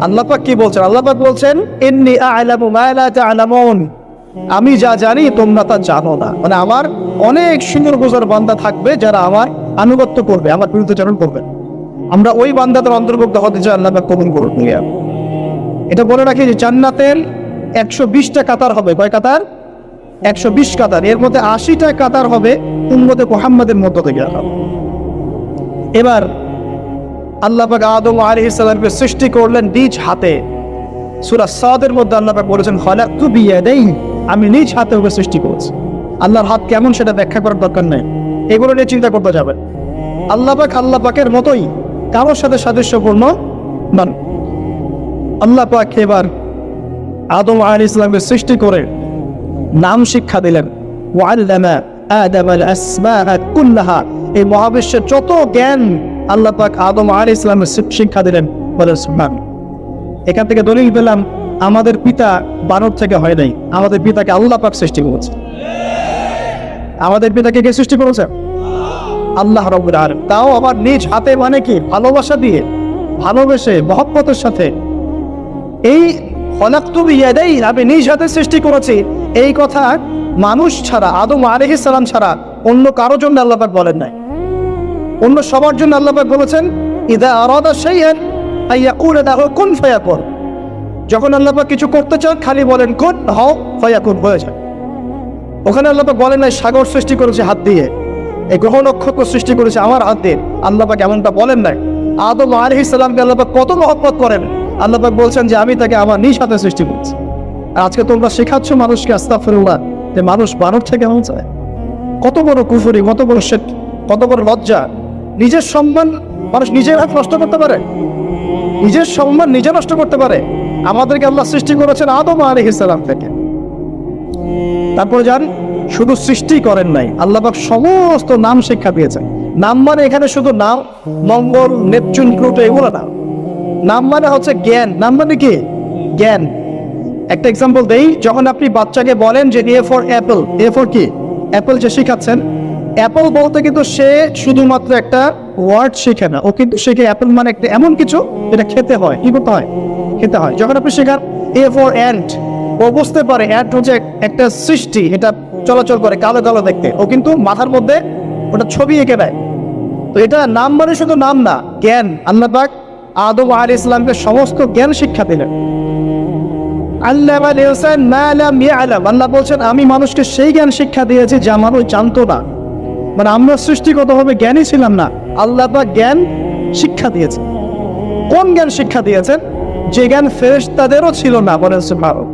আল্লাহ পাক কি বলছেন? আল্লাহ পাক বলছেন ইন্নী আ'লামু মা লা তা'লামুন, আমি যা জানি তোমরা তা জানো না। মানে আমার অনেক সুন্দর বান্দা থাকবে যারা আমার আনুগত্য করবে, আমার বিরুদ্ধাচরণ করবে। আমরা ওই বান্দাদের অন্তর্ভুক্ত হতে চাই, আল্লাহ পাক কবুল করুন। এটা বলে রাখি যে জান্নাতের 120টা কাতার হবে। কয় কাতার? 120 কাতার। এর মধ্যে 80টা কাতার হবে উম্মতে মুহাম্মাদের মধ্য থেকে। এবার আল্লাহ পাক আদম আলাইহিস সালামকে সৃষ্টি করলেন নিজ হাতে। সূরা সাদের মধ্যে আল্লাহ পাক বলেছেন খালাকতু বিয়াদাইহি, আমি নিজ হাতে ওকে সৃষ্টি করেছি। আল্লাহর হাত কেমন সেটা ব্যাখ্যা করার দরকার নেই, এগুলো নিয়ে চিন্তা করতে যাবেন। আল্লাহ পাকের মতোই কারোর সাথে সাদৃশ্যপূর্ণ নন। আল্লাহ পাক এবার আদম আলাইহিস সালামকে সৃষ্টি করে নাম শিক্ষা দিলেন। ওয়াল্লামা আদামাল আসমাআ কুল্লাহা, এই মহাবিশ্বের যত জ্ঞান আল্লাহ পাক আদম আলাইহিস সালামের শিক্ষা দিলেন। বলেন সুবহান। এখান থেকে দলিল পেলাম আমাদের পিতা বানর থেকে হয় নাই, আমাদের পিতাকে আল্লাহ পাক সৃষ্টি করেছে। আমাদের পিতাকে কে সৃষ্টি করেছে? আল্লাহ রাব্বুল আলামিন। তাও আবার নিজ হাতে, মানে কি? ভালোবাসা দিয়ে, ভালোবেসে, মহব্বতের সাথে। এই খলাকতু বিয়াদাইহি, আমি নিজ হাতে সৃষ্টি করেছি, এই কথা মানুষ ছাড়া, আদম আলাইহিস সালাম ছাড়া অন্য কারোর জন্য আল্লাহ পাক বলেন নাই। অন্য সবার জন্য আল্লাহ পাক বলেছেন ইযা আরাদা শাইআন আইয়াকুলা লাহু কুন ফায়াকুন। যখন আল্লাহ পাক কিছু করতে চান খালি বলেন কুন, হও, ফায়াকুন, হয়ে যায়। ওখানে আল্লাহ পাক বলেন নাই সাগর সৃষ্টি করেছে হাত দিয়ে, এই গ্রহ নক্ষত্র সৃষ্টি করেছে আমার হাত দিয়ে। আল্লাহ পাক এমনটা বলেন নাই। আদম আলাইহিস সালামকে আল্লাহ পাক কত মহব্বত করেন, আল্লাহ পাক বলছেন যে আমি তাকে আমার নিজ হাতে সৃষ্টি করেছি। আর আজকে তোমরা শেখাচ্ছ মানুষকে, আস্তাগফিরুল্লাহ, যে মানুষ বানর থেকে এমন চায়। কত বড় কুফরি, কত বড় শিরক, কত বড় লজ্জা। নিজের সম্মান মানুষ নিজের নষ্ট করতে পারে, নিজের সম্মান নিজে নষ্ট করতে পারে। আমাদেরকে আল্লাহ সৃষ্টি করেছেন আদম আলাইহিস সালাম থেকে। তারপরে যান, শুধু সৃষ্টি করেন নাই, আল্লাহ পাক সমস্ত নাম শিক্ষা দিয়েছেন। নাম মানে এখানে শুধু নাম, মঙ্গল, নেপচুন, প্লুটো এগুলো না। নাম মানে হচ্ছে জ্ঞান। নাম মানে কি? জ্ঞান। একটা এক্সাম্পল দেই, যখন আপনি বাচ্চাকে বলেন যে A for Apple, A for কি? অ্যাপল যে শিখাচ্ছেন, অ্যাপল বলতে কিন্তু সে শুধুমাত্র একটা ওয়ার্ড শেখে না, ও কিন্তু শেখে অ্যাপল মানে একটা এমন কিছু যেটা খেতে হয়। কি করতে হয়? খেতে হয়। যখন আপনি শেখান এ ফর অ্যান্ট, ও বুঝতে পারে অ্যান্ট হচ্ছে একটা সৃষ্টি, এটা চলাচল করে, কালো কালো দেখতে। ও কিন্তু মাথার মধ্যে ওটা ছবি এঁকে দেয়। তো এটা নাম মানে শুধু নাম না, জ্ঞান। আল্লাহ পাক আদম আলাইহিস সালামকে সমস্ত জ্ঞান শিক্ষা দিলেন। আল্লামাল ইনসান মা লাম ইয়ালাম, আল্লাহ বলছেন আমি মানুষকে সেই জ্ঞান শিক্ষা দিয়েছি যা মানুষ জানতো না। মানে আমরা সৃষ্টিগতভাবে জ্ঞানী ছিলাম না, আল্লাহ পাক জ্ঞান শিক্ষা দিয়েছেন। কোন জ্ঞান শিক্ষা দিয়েছেন? যে জ্ঞান ফেরেশতাদেরও ছিল না। বলেন সুবহানাল্লাহ।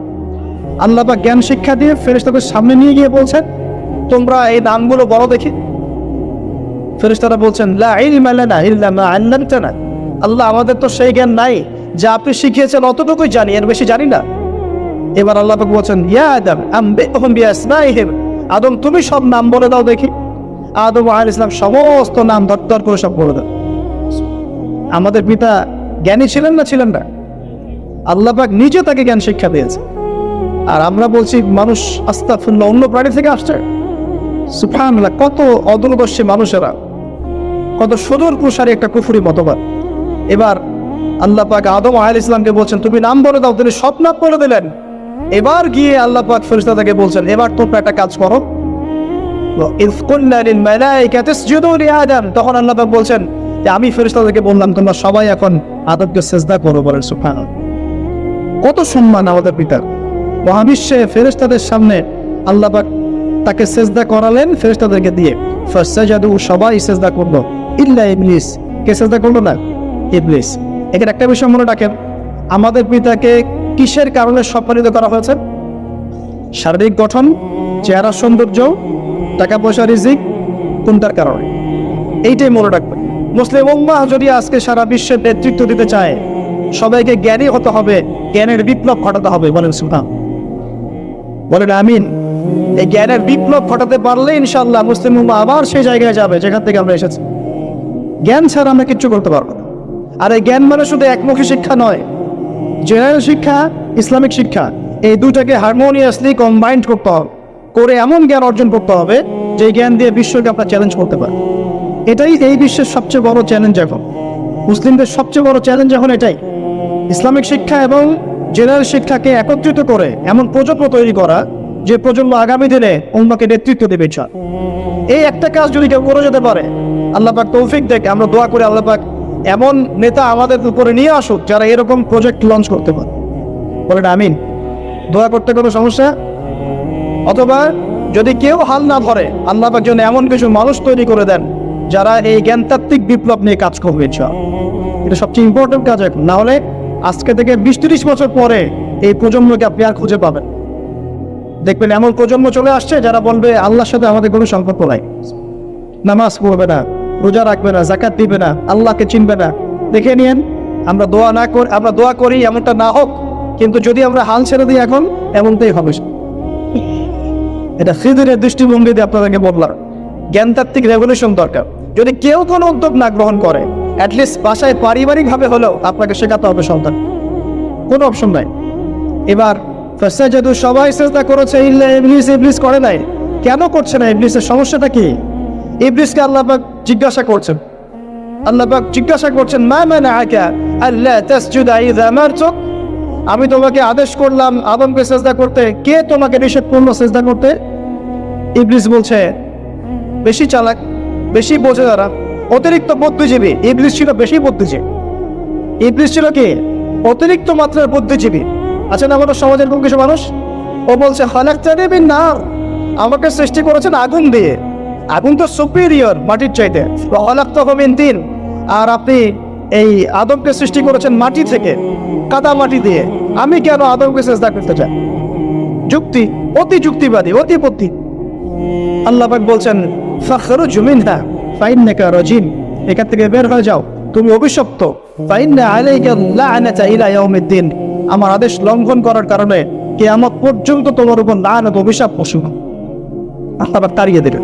আল্লাহ পাক জ্ঞান শিক্ষা দিয়ে ফেরেশতাদের সামনে নিয়ে গিয়ে বলছেন তোমরা এই নামগুলো বলো দেখি। ফেরেশতারা বলছেন লা ইলমা লানা ইল্লা মা আল্লামতানা, আল্লাহ আমাদের তো সেই জ্ঞান নাই, যা আপনি শিখিয়েছেন অতটুকুই জানি, এর বেশি জানি না। এবার আল্লাহ পাক বলছেন ইয়া আদম আম্বিহুম বিআসমাইহিম, আদম তুমি সব নাম বলে দাও দেখি। আদম আলাইহিস সালাম সমস্ত নাম ধর করে সব বলে দেন। আমাদের পিতা জ্ঞানী ছিলেন না, ছিলেন না? আল্লাহ পাক নিজে তাকে জ্ঞান শিক্ষা দিয়েছে। আর আমরা বলছি মানুষ আস্তাগফিরুল্লাহ অন্য প্রাণী থেকে আসছে। সুবহানাল্লাহ, কত অদূরদর্শী মানুষেরা, কত সুদূর প্রসারী একটা কুফরি মতবাদ। এবার আল্লাহ পাক আদম আলাইহিস সালামকে বলছেন তুমি নাম বলে দাও, তিনি সব নাম বলে দিলেন। এবার গিয়ে আল্লাহ পাক ফেরেশতাদেরকে বলছেন এবার তোমরা একটা কাজ করো, ইয কুলনা লিল মালাইকাতি ইসজুদু লিআদম, তখন আল্লাহ পাক বলছেন যে আমি ফেরেশতাদেরকে বললাম তোমরা সবাই এখন আদমকে সিজদা করো। বলেন সুবহানাল্লাহ, কত সম্মান আমাদের পিতার। মহাবিশ্বে ফেরেশতাদের সামনে আল্লাহ পাক তাকে সিজদা করালেন ফেরেশতাদেরকে দিয়ে। ফাসাজাদু, সবাই সিজদা করলো, ইল্লা ইবলিস। কে সিজদা করলো না? ইবলিস। এখানে একটা বিষয় মনে রাখেন, আমাদের পিতাকে কিসের কারণে সম্মানিত করা হয়েছে? শারীরিক গঠন, চেহারা সৌন্দর্য, টাকা পয়সা, রিজিক, কোনটার কারণে? এইটাই মনে রাখবেন। মুসলিম উম্মাহ যদি আজকে সারা বিশ্বের নেতৃত্ব দিতে চায়, সবাইকে জ্ঞানী হতে হবে, জ্ঞানের বিপ্লব ঘটাতে হবে। বলেন সুবহান, বলেন আমিন। এই জ্ঞানের বিপ্লব ঘটাতে পারলে ইনশাআল্লাহ মুসলিম উম্মাহ আবার সেই জায়গায় যাবে যেখান থেকে আমরা এসেছি। জ্ঞান ছাড়া আমরা কিচ্ছু করতে পারবো না। আর এই জ্ঞান মানে শুধু একমুখী শিক্ষা নয়, জেনারেল শিক্ষা, ইসলামিক শিক্ষা, এই দুটাকে হারমোনিয়াসলি কম্বাইন্ড করতে হবে, করে এমন জ্ঞান অর্জন করতে হবে যে জ্ঞান দিয়ে বিশ্বকে আমরা চ্যালেঞ্জ করতে পারি। এটাই এই বিশ্বের সবচেয়ে বড় চ্যালেঞ্জ এখন, মুসলিমদের সবচেয়ে বড় চ্যালেঞ্জ এখন এটাই। ইসলামিক শিক্ষা এবং জেনারেল শিক্ষাকে একত্রিত করে এমন প্রজন্ম তৈরি করা যে প্রজন্ম আগামী দিনে উম্মাহকে নেতৃত্ব দেবে। এই একটা কাজ যদি কেউ করে যেতে পারে, আল্লাহ পাক তৌফিক দেখ, আমরা দোয়া করে আল্লাহ পাক এমন নেতা আমাদের উপরে নিয়ে আসুক যারা এরকম প্রজেক্ট লঞ্চ করতে পারে। বলেন আমিন। দোয়া করতে কোনো সমস্যা? অথবা যদি কেউ হাল না ধরে, আল্লাহ পাক যেন এমন কিছু মানুষ তৈরি করে দেন যারা এই জ্ঞানতাত্ত্বিক বিপ্লব নিয়ে কাজ করবে। এটা সবচেয়ে ইম্পর্টেন্ট কাজ এখন। না হলে আজকে থেকে 20-30 বছর পরে এই প্রজন্মকে আপনি আর খুঁজে পাবেন। দেখবেন এমন প্রজন্ম চলে আসছে যারা বলবে আল্লাহর সাথে আমাদের কোনো সম্পর্ক নাই, নামাজ পড়বে না, রোজা রাখবে না, যাকাত দিবে না, আল্লাহকে চিনবে না। দেখে নিয়েন, আমরা দোয়া করি এমনটা না হোক, কিন্তু যদি আমরা হাল ছেড়ে দিই এখন, এমনটাই হবে। এটা খিদিরের দৃষ্টিভঙ্গি দিয়ে আপনাদেরকে বললাম, জ্ঞানতাত্ত্বিক রেভলিউশন দরকার। যদি কেউ কোনো উদ্যোগ না গ্রহণ করে, অ্যাটলিস্ট বাসায় পারিবারিকভাবে হলেও আপনাকে শেখাতে হবে সন্তান, কোনো অপশন নাই। এবার ফাসাজাদু, সবাই সিজদা করেছে ইল্লা ইবলিস, ইবলিস করে নাই। কেন করছে না? ইবলিসের সমস্যাটা কি? ইবলিসকে আল্লাহ পাক জিজ্ঞাসা করছেন, মা মানাআকা আল্লা তাসজুদা ইযা আমারতুক, আমি তোমাকে আদেশ করলাম আদমকে সিজদা করতে, কে তোমাকে নিষেধ করলো সিজদা করতে? ইবলিস বলছে, বেশি চালাক, বেশি বোঝে যারা, অতিরিক্ত বুদ্ধিজীবী। ইবলিস ছিল বেশি বুদ্ধিজীবী। ইবলিস ছিল কি? অতিরিক্ত মাত্রার বুদ্ধিজীবী। আচ্ছা না, আমাদের সমাজের কোন কিছু মানুষ, ও বলছে খালাকতানি মিন নার, আমাকে সৃষ্টি করেছেন আগুন দিয়ে, আগুন তো সুপিরিয়র মাটির চাইতে। খালাকতাহু মিন তিন, আর আপনি এই আদমকে সৃষ্টি করেছেন মাটি থেকে, কাদা মাটি দিয়ে, আমি কেন আদমকে সিজদা করতে চাই? যুক্তি, অতি যুক্তিবাদী, অতি বুদ্ধি। আল্লাহ পাক বলছেন ফাখরুজ মিনহা ফাইন্নাকা রাজিম, এখান থেকে বের হয়ে যাও, তুমি অভিশপ্ত। ফাইন্না আলাইকা লা'নাতা ইলা ইয়াউমিদ্দিন, আমার আদেশ লঙ্ঘন করার কারণে কিয়ামত পর্যন্ত তোমার উপর লানত, অভিশাপ বসবে। আল্লাহ পাক তাড়িয়ে দিলেন,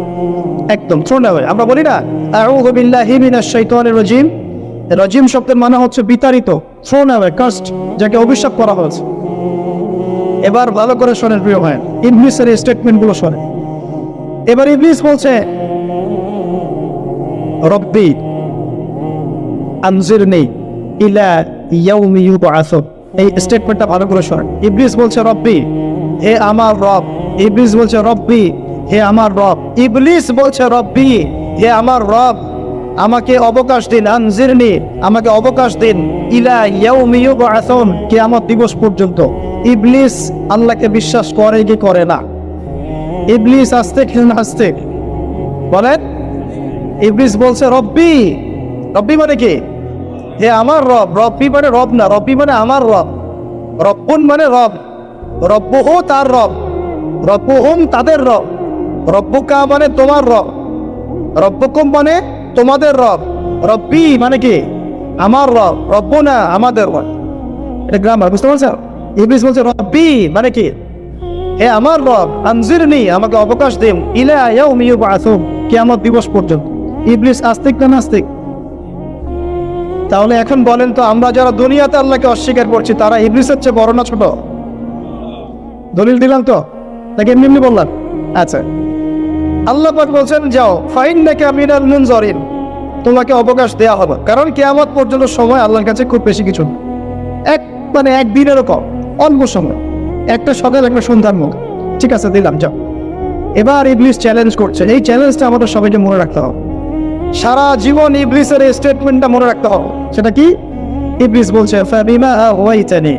একদম থ্রোন অ্যাওয়ে। আমরা বলি না আউযু বিল্লাহি মিনাশ শাইতানির রাজিম, রাজিম শব্দের মানে হচ্ছে বিতাড়িত, থ্রোন অ্যাওয়ে, কাস্ট, যাকে অভিশাপ করা হয়েছে। এবার ভালো করে শোনেন প্রিয় ভাই, ইবলিসের এই স্টেটমেন্টগুলো শোনেন। এবার ইবলিস বলছে রব্বি আনজিরনি ইলা ইয়াউমি ইউবআসুন, এই স্টেটমেন্টটা ভালো করে শোনেন। ইবলিস বলছে রব্বি, হে আমার রব। ইবলিস বলছে রব্বি, হে আমার রব। ইবলিস বলছে রব্বি, হে আমার রব, আমাকে অবকাশ দিন, আনজিরনি, আমাকে অবকাশ দিন, ইলা ইয়াউমি ইউবআসুন, কিয়ামত দিবস পর্যন্ত। ইবলিস আল্লাহকে বিশ্বাস করে কি করে না? ইবলিস আস্তিক না নাস্তিক? বলেন। ইবলিস বলছে রব্বি, রব্বি মানে কি? হে আমার রব। রব্বি মানে রব না, রব্বি মানে আমার রব। রব্বুন মানে রব, রব্বুহু তার রব, রব্বুহুম তাদের রব, রব্বুকা মানে তোমার রব, রব্বুকুম মানে তোমাদের রব, রব্বি মানে কি? আমার রব, রব্বুনা আমাদের রব। এটা গ্রামার, বুঝতে পারছেন? ইবলিস বলছে রব্বি মানে কি, হে আমার রব, আনজিরনি আমাকে অবকাশ দিন, ইলা ইয়াউমি ইউবআসুন কিয়ামত দিবস পর্যন্ত। ইবলিস আস্তিক না নাস্তিক? তাহলে এখন বলেন তো, আমরা যারা দুনিয়াতে আল্লাহকে অস্বীকার করছি তারা ইবলিসের চেয়ে বড় না ছোট? দলিল দিলাম তো নাকি এমনি এমনি বললাম? আচ্ছা, আল্লাহ পাক বলছেন যাও, ফাইন্নাকা মিনাল মুনজারিন, তোমাকে অবকাশ দেয়া হবে, কারণ কিয়ামত পর্যন্ত সময় আল্লাহর কাছে খুব বেশি কিছু না, এক দিনেরও কম, অল্প সময়, একটা সকাল একটা সন্ধ্যার মুখ। ঠিক আছে, দিলাম, যাও। এবার ইবলিস চ্যালেঞ্জ করছে, এই চ্যালেঞ্জটা আমাদের সবাইকে মনে রাখতে হবে, সারা জীবন ইবলিসের এই স্টেটমেন্টটা মনে রাখতে হবে। সেটা কি? ইবলিস বলছে ফাবিমা আগওয়াইতানি,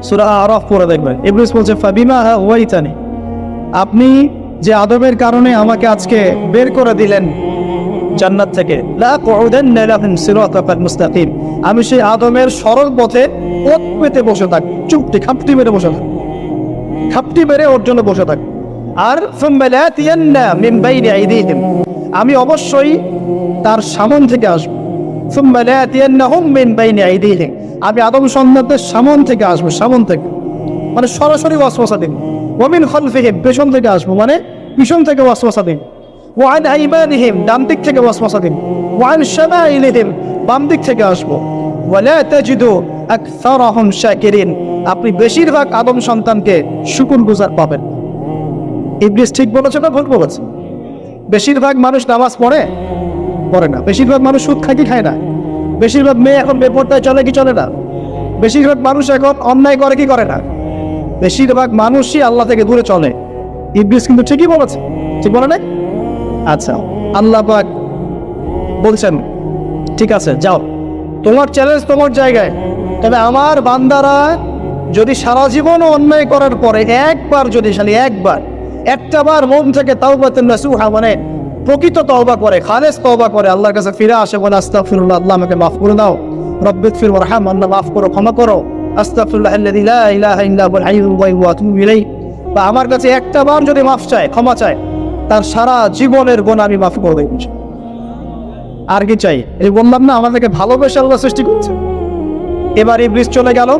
সূরা আরাফ পড়ে দেখবেন। ইবলিস বলছে ফাবিমা আগওয়াইতানি, আপনি যে আদমের কারণে আমাকে আজকে বের করে দিলেন জান্নাত থেকে, লা কুউদান্না লাহুম সিরাতাল মুস্তাকিম, আমি সেই আদমের সরল পথে ওত পেতে বসে থাক, চুপটি খাপটি মেরে বসে থাক, খাপটি মেরে ওর জন্য বসে থাক। আর সুম্মা লাতিয়ান্না মিন বাইনি আইদিহিম, আমি অবশ্যই তার সামন থেকে আসবো। সুম্মা লাতিয়ান্নাহুম মিন বাইনি আইদিহিম, আমি আদম সন্তানদের সামন থেকে আসবো, সামন থেকে মানে সরাসরি ওয়াসওয়াসা দিন। ওয়া মিন খালফিহিম, পেছন থেকে আসবো মানে পিছন থেকে ওয়াসওয়াসা দিন। ওয়া আন আইমানিহিম, ডান দিক থেকে ওয়াসওয়াসা দিন। ওয়া আন শামাইলিহিম, বাম দিক থেকে আসবো। ওয়া লা তাজিদু আকসারাহুম শাকিরিন, আপনি বেশিরভাগ আদম সন্তানকে শুকরগুজার পাবেন। ইবলিস ঠিক বলেছে না ভুল বলেছে? বেশিরভাগ মানুষ নামাজ পড়ে না, বেশিরভাগ মানুষ সুদ খায় কি খায় না, বেশিরভাগ মেয়ে এখন বেপরদায় চলে কি চলে না, বেশিরভাগ মানুষ এখন অন্যায় করে কি করে না, বেশিরভাগ মানুষই আল্লাহ থেকে দূরে চলে। ইবলিস কিন্তু ঠিকই বলেছে, ঠিক বলে না? আচ্ছা, আল্লাহ পাক বলছেন ঠিক আছে যাও, তোমার চ্যালেঞ্জ তোমার জায়গায়, তবে আমার বান্দারা যদি সারা জীবনও অন্যায় করার পরে একবার, যদি খালি একবার, একটা বার মন থেকে তাওবাতুন নাসুহা মানে প্রকৃত তওবা করে, খালেস তওবা করে, আল্লাহর কাছে ফিরে আসে, বলে আস্তাগফিরুল্লাহ, আল্লাহ আমাকে মাফ করে দাও, রব্বিগফির ওয়ারহাম, আল্লাহ মাফ করো, ক্ষমা করো, আস্তাগফিরুল্লাহাল্লাযী লা ইলাহা ইল্লা হুয়াল হাইয়ুল কাইয়্যুম ওয়া আতুবু ইলাইহি, বা আমার কাছে একটা বার যদি মাফ চায়, ক্ষমা চায়, তার সারা জীবনের গুনাহ আমি মাফ করে দেব। আর কি চাই? এই বললাম না আমাদেরকে ভালোবেসে আল্লাহ সৃষ্টি করছে। এবার ইবলিস চলে গেল,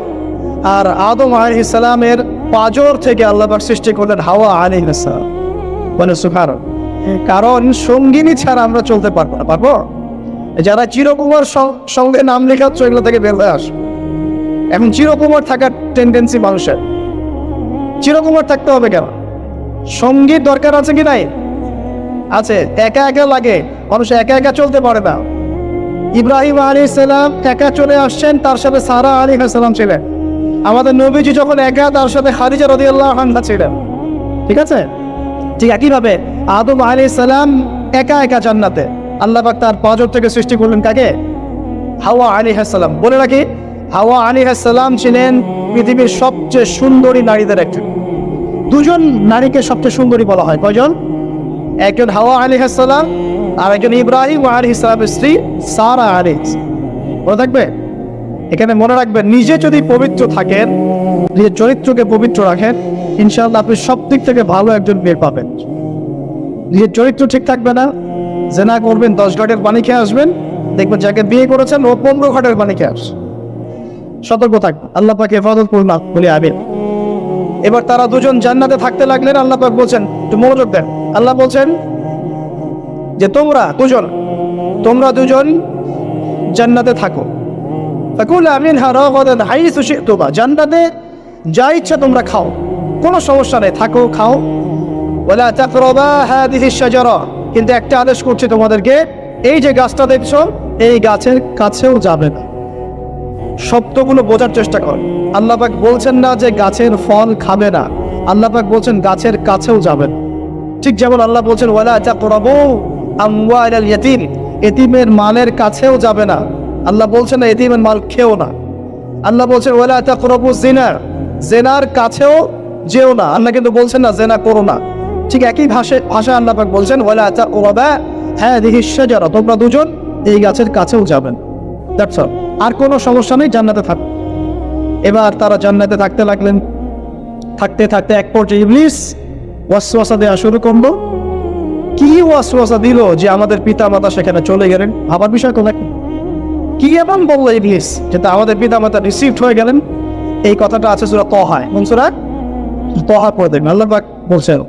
আর আদম আলাইহিস সালামের পাঁজর থেকে আল্লাহ পাক সৃষ্টি করলেন হাওয়া আলাইহিস সালাম। বলে সুবহানাল্লাহ, কারণ সঙ্গিনী ছাড়া আমরা চলতে পারবো? যারা চিরকুমার সঙ্গে নাম লেখাচ্ছ, এগুলো থেকে বের হয়ে আস। এখন চিরকুমার থাকার টেন্ডেন্সি মানুষের, চিরকুমার থাকতে হবে কেন? সঙ্গীত দরকার আছে কি নাই? আছে। একা একা লাগে, মানুষ একা একা চলতে পারে না। ইব্রাহিম আলাইহিস সালাম একা চলে আসছেন, তার সাথে সারা আলাইহিস সালাম ছিলেন। আমাদের নবীজি যখন একা, তার সাথে খাদিজা রাদিয়াল্লাহু আনহা ছিলেন। ঠিক আছে? ঠিক একইভাবে আদম আলাইহিস সালাম একা একা জান্নাতে, আল্লাহ পাক তার পাঁজর থেকে সৃষ্টি করলেন কাকে? হাওয়া আলাইহিস সালাম। বলে রাখি, হাওয়া আলাইহিস সালাম ছিলেন পৃথিবীর সবচেয়ে সুন্দরী নারীদের একজন। দুজন নারীকে সবচেয়ে সুন্দরী বলা হয়, কয়জন? একজন হাওয়া আলাইহিস সালাম, আর একজন ইব্রাহিম আলাইহিস সালামের স্ত্রী সারা আলাইহিস। মনে থাকবে, এখানে মনে রাখবেন, নিজে যদি পবিত্র থাকেন, নিজের চরিত্রকে পবিত্র রাখেন, ইনশাআল্লাহ আপনি সব দিক থেকে ভালো একজন মেয়ে পাবেন। নিজের চরিত্র ঠিক থাকবে না, জেনা করবেন, 10 ঘাটের পানি খেয়ে আসবেন, দেখবেন যাকে বিয়ে করেছেন ও 15 ঘাটের পানি খেয়ে আসে। সতর্ক থাকবেন, আল্লাহ পাক হেফাজত করুন বলে আমিন। এবার তারা দুজন জান্নাতে থাকতে লাগলেন। আল্লাহ পাক বলছেন, একটু মনোযোগ দেন, আল্লাহ বলছেন যে তোমরা দুজন জান্নাতে থাকো, ফাকুলা মিনহা রাগাদান হাইসু শি'তুমা, জান্নাতে যা ইচ্ছা তোমরা খাও, কোনো সমস্যা নেই, থাকো খাও। ওয়ালা তাকরাবা হাদিহি শাজারা, কিন্তু একটা আদেশ করছে তোমাদেরকে, এই যে গাছটা দেখছো, এই গাছের কাছেও যাবে না। শব্দগুলো বোঝার চেষ্টা কর। আল্লাহ পাক বলছেন না যে গাছের ফল খাবে না, আল্লাহ পাক বলছেন গাছের কাছেও যাবে না। ঠিক যেমন আল্লাহ বলছেন ওয়ালা তাকরাবু আমওয়ালাল ইয়াতীম, এতিমের মালের কাছেও যাবে না, আল্লাহ বলছেন না এতিমের মাল খেও না। আল্লাহ বলছেন ওয়ালা তাকরাবু জিনা, জেনার কাছেও যেও না, আল্লাহ কিন্তু বলছেন না জেনা করো না। ঠিক একই ভাষায় আল্লাহ পাক বলছেন ওয়ালা তাকরাবা হাদিহি শাজারা, তোমরা দুজন এই গাছের কাছেও যাবেন। দ্যাটস অল, আর কোনো সমস্যা নেই, জান্নাতে থাক। এবার তারা জান্নাতে থাকতে লাগলেন। থাকতে থাকতে এক পর্যায়ে ইবলিস ওয়াসওয়াসা দেওয়া শুরু করলো। কি ওয়াসওয়াসা দিল যে আমাদের পিতা মাতা সেখানে চলে গেলেন? ভাবার বিষয় কোন কি এমন বললো ইবলিস যে আমাদের পিতা মাতা রিসিভড হয়ে গেলেন? এই কথাটা আছে সূরা তাহায়। কোন সূরা? তাহা পড়ে দেখবেন। আল্লাহ পাক বলছেন,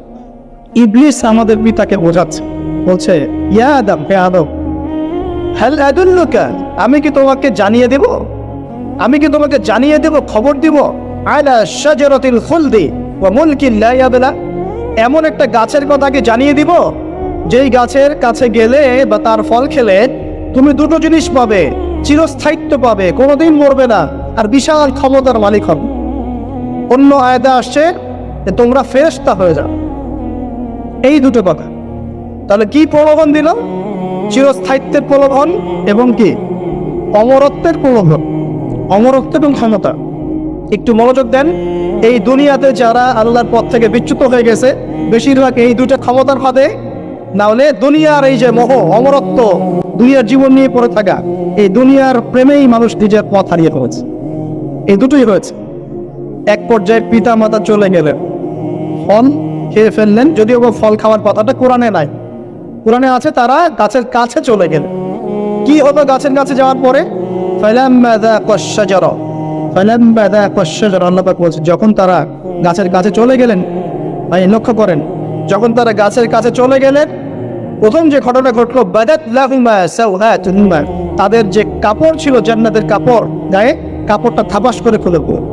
ইবলিস আমাদের পিতাকে বোঝাচ্ছে, বলছে, ইয়া আদম, হে আদম, হাল আদুল্লুকা, আমি কি তোমাকে জানিয়ে দেব, আমি কি তোমাকে জানিয়ে দেব, খবর দিব, আলা শাজারাতিল খুলদি ওয়া মুলকিন লা ইয়াবলা, এমন একটা গাছের কথা কি জানিয়ে দিব যেই গাছের কাছে গেলে বা তার ফল খেলে তুমি দুটো জিনিস পাবে, চিরস্থায়িত্ব পাবে, কোনোদিন মরবে না, আর বিশাল ক্ষমতার মালিক হবে। অন্য আয়াতে আসছে যে তোমরা ফেরেশতা হয়ে যাও। এই দুটো কথা। তাহলে কি প্রলোভন দিল? চিরস্থায়িত্বের প্রলোভন এবং কি অমরত্বের প্রলোভন, অমরত্ব এবং ক্ষমতা। একটু মনোযোগ দেন, এই দুনিয়াতে যারা আল্লাহর পথ থেকে বিচ্যুত হয়ে গেছে বেশিরভাগ এই দুটো ক্ষমতার ফাঁদে, না হলে দুনিয়ার এই যে মোহ, অমরত্ব, দুনিয়ার জীবন নিয়ে পড়ে থাকা, এই দুনিয়ার প্রেমেই মানুষ নিজের পথ হারিয়ে ফেলেছে। এই দুটোই হয়েছে। এক পর্যায়ে পিতা মাতা চলে গেলেন, ফল খেয়ে ফেললেন, যদিও ফল খাওয়ার কথাটা কোরআনে নাই, কোরআনে আছে তারা গাছের কাছে চলে গেলেন। কি হলো গাছের কাছে যাওয়ার পরে? ফালাম্মা যাকাশ শাজারা, ফালাম্মা যাকাশ শাজারা, আল্লাহ পাক বলছেন যখন তারা গাছের কাছে চলে গেলেন, ভাই লক্ষ্য করেন, যখন তারা গাছের কাছে চলে গেলেন প্রথম যে ঘটনা ঘটলো, বাদাত লাহুমা সাওহাতুহুমা, তাদের যে কাপড় ছিল জান্নাতের কাপড়, গায়ে কাপড়টা থাপাস করে খুলে পড়ল।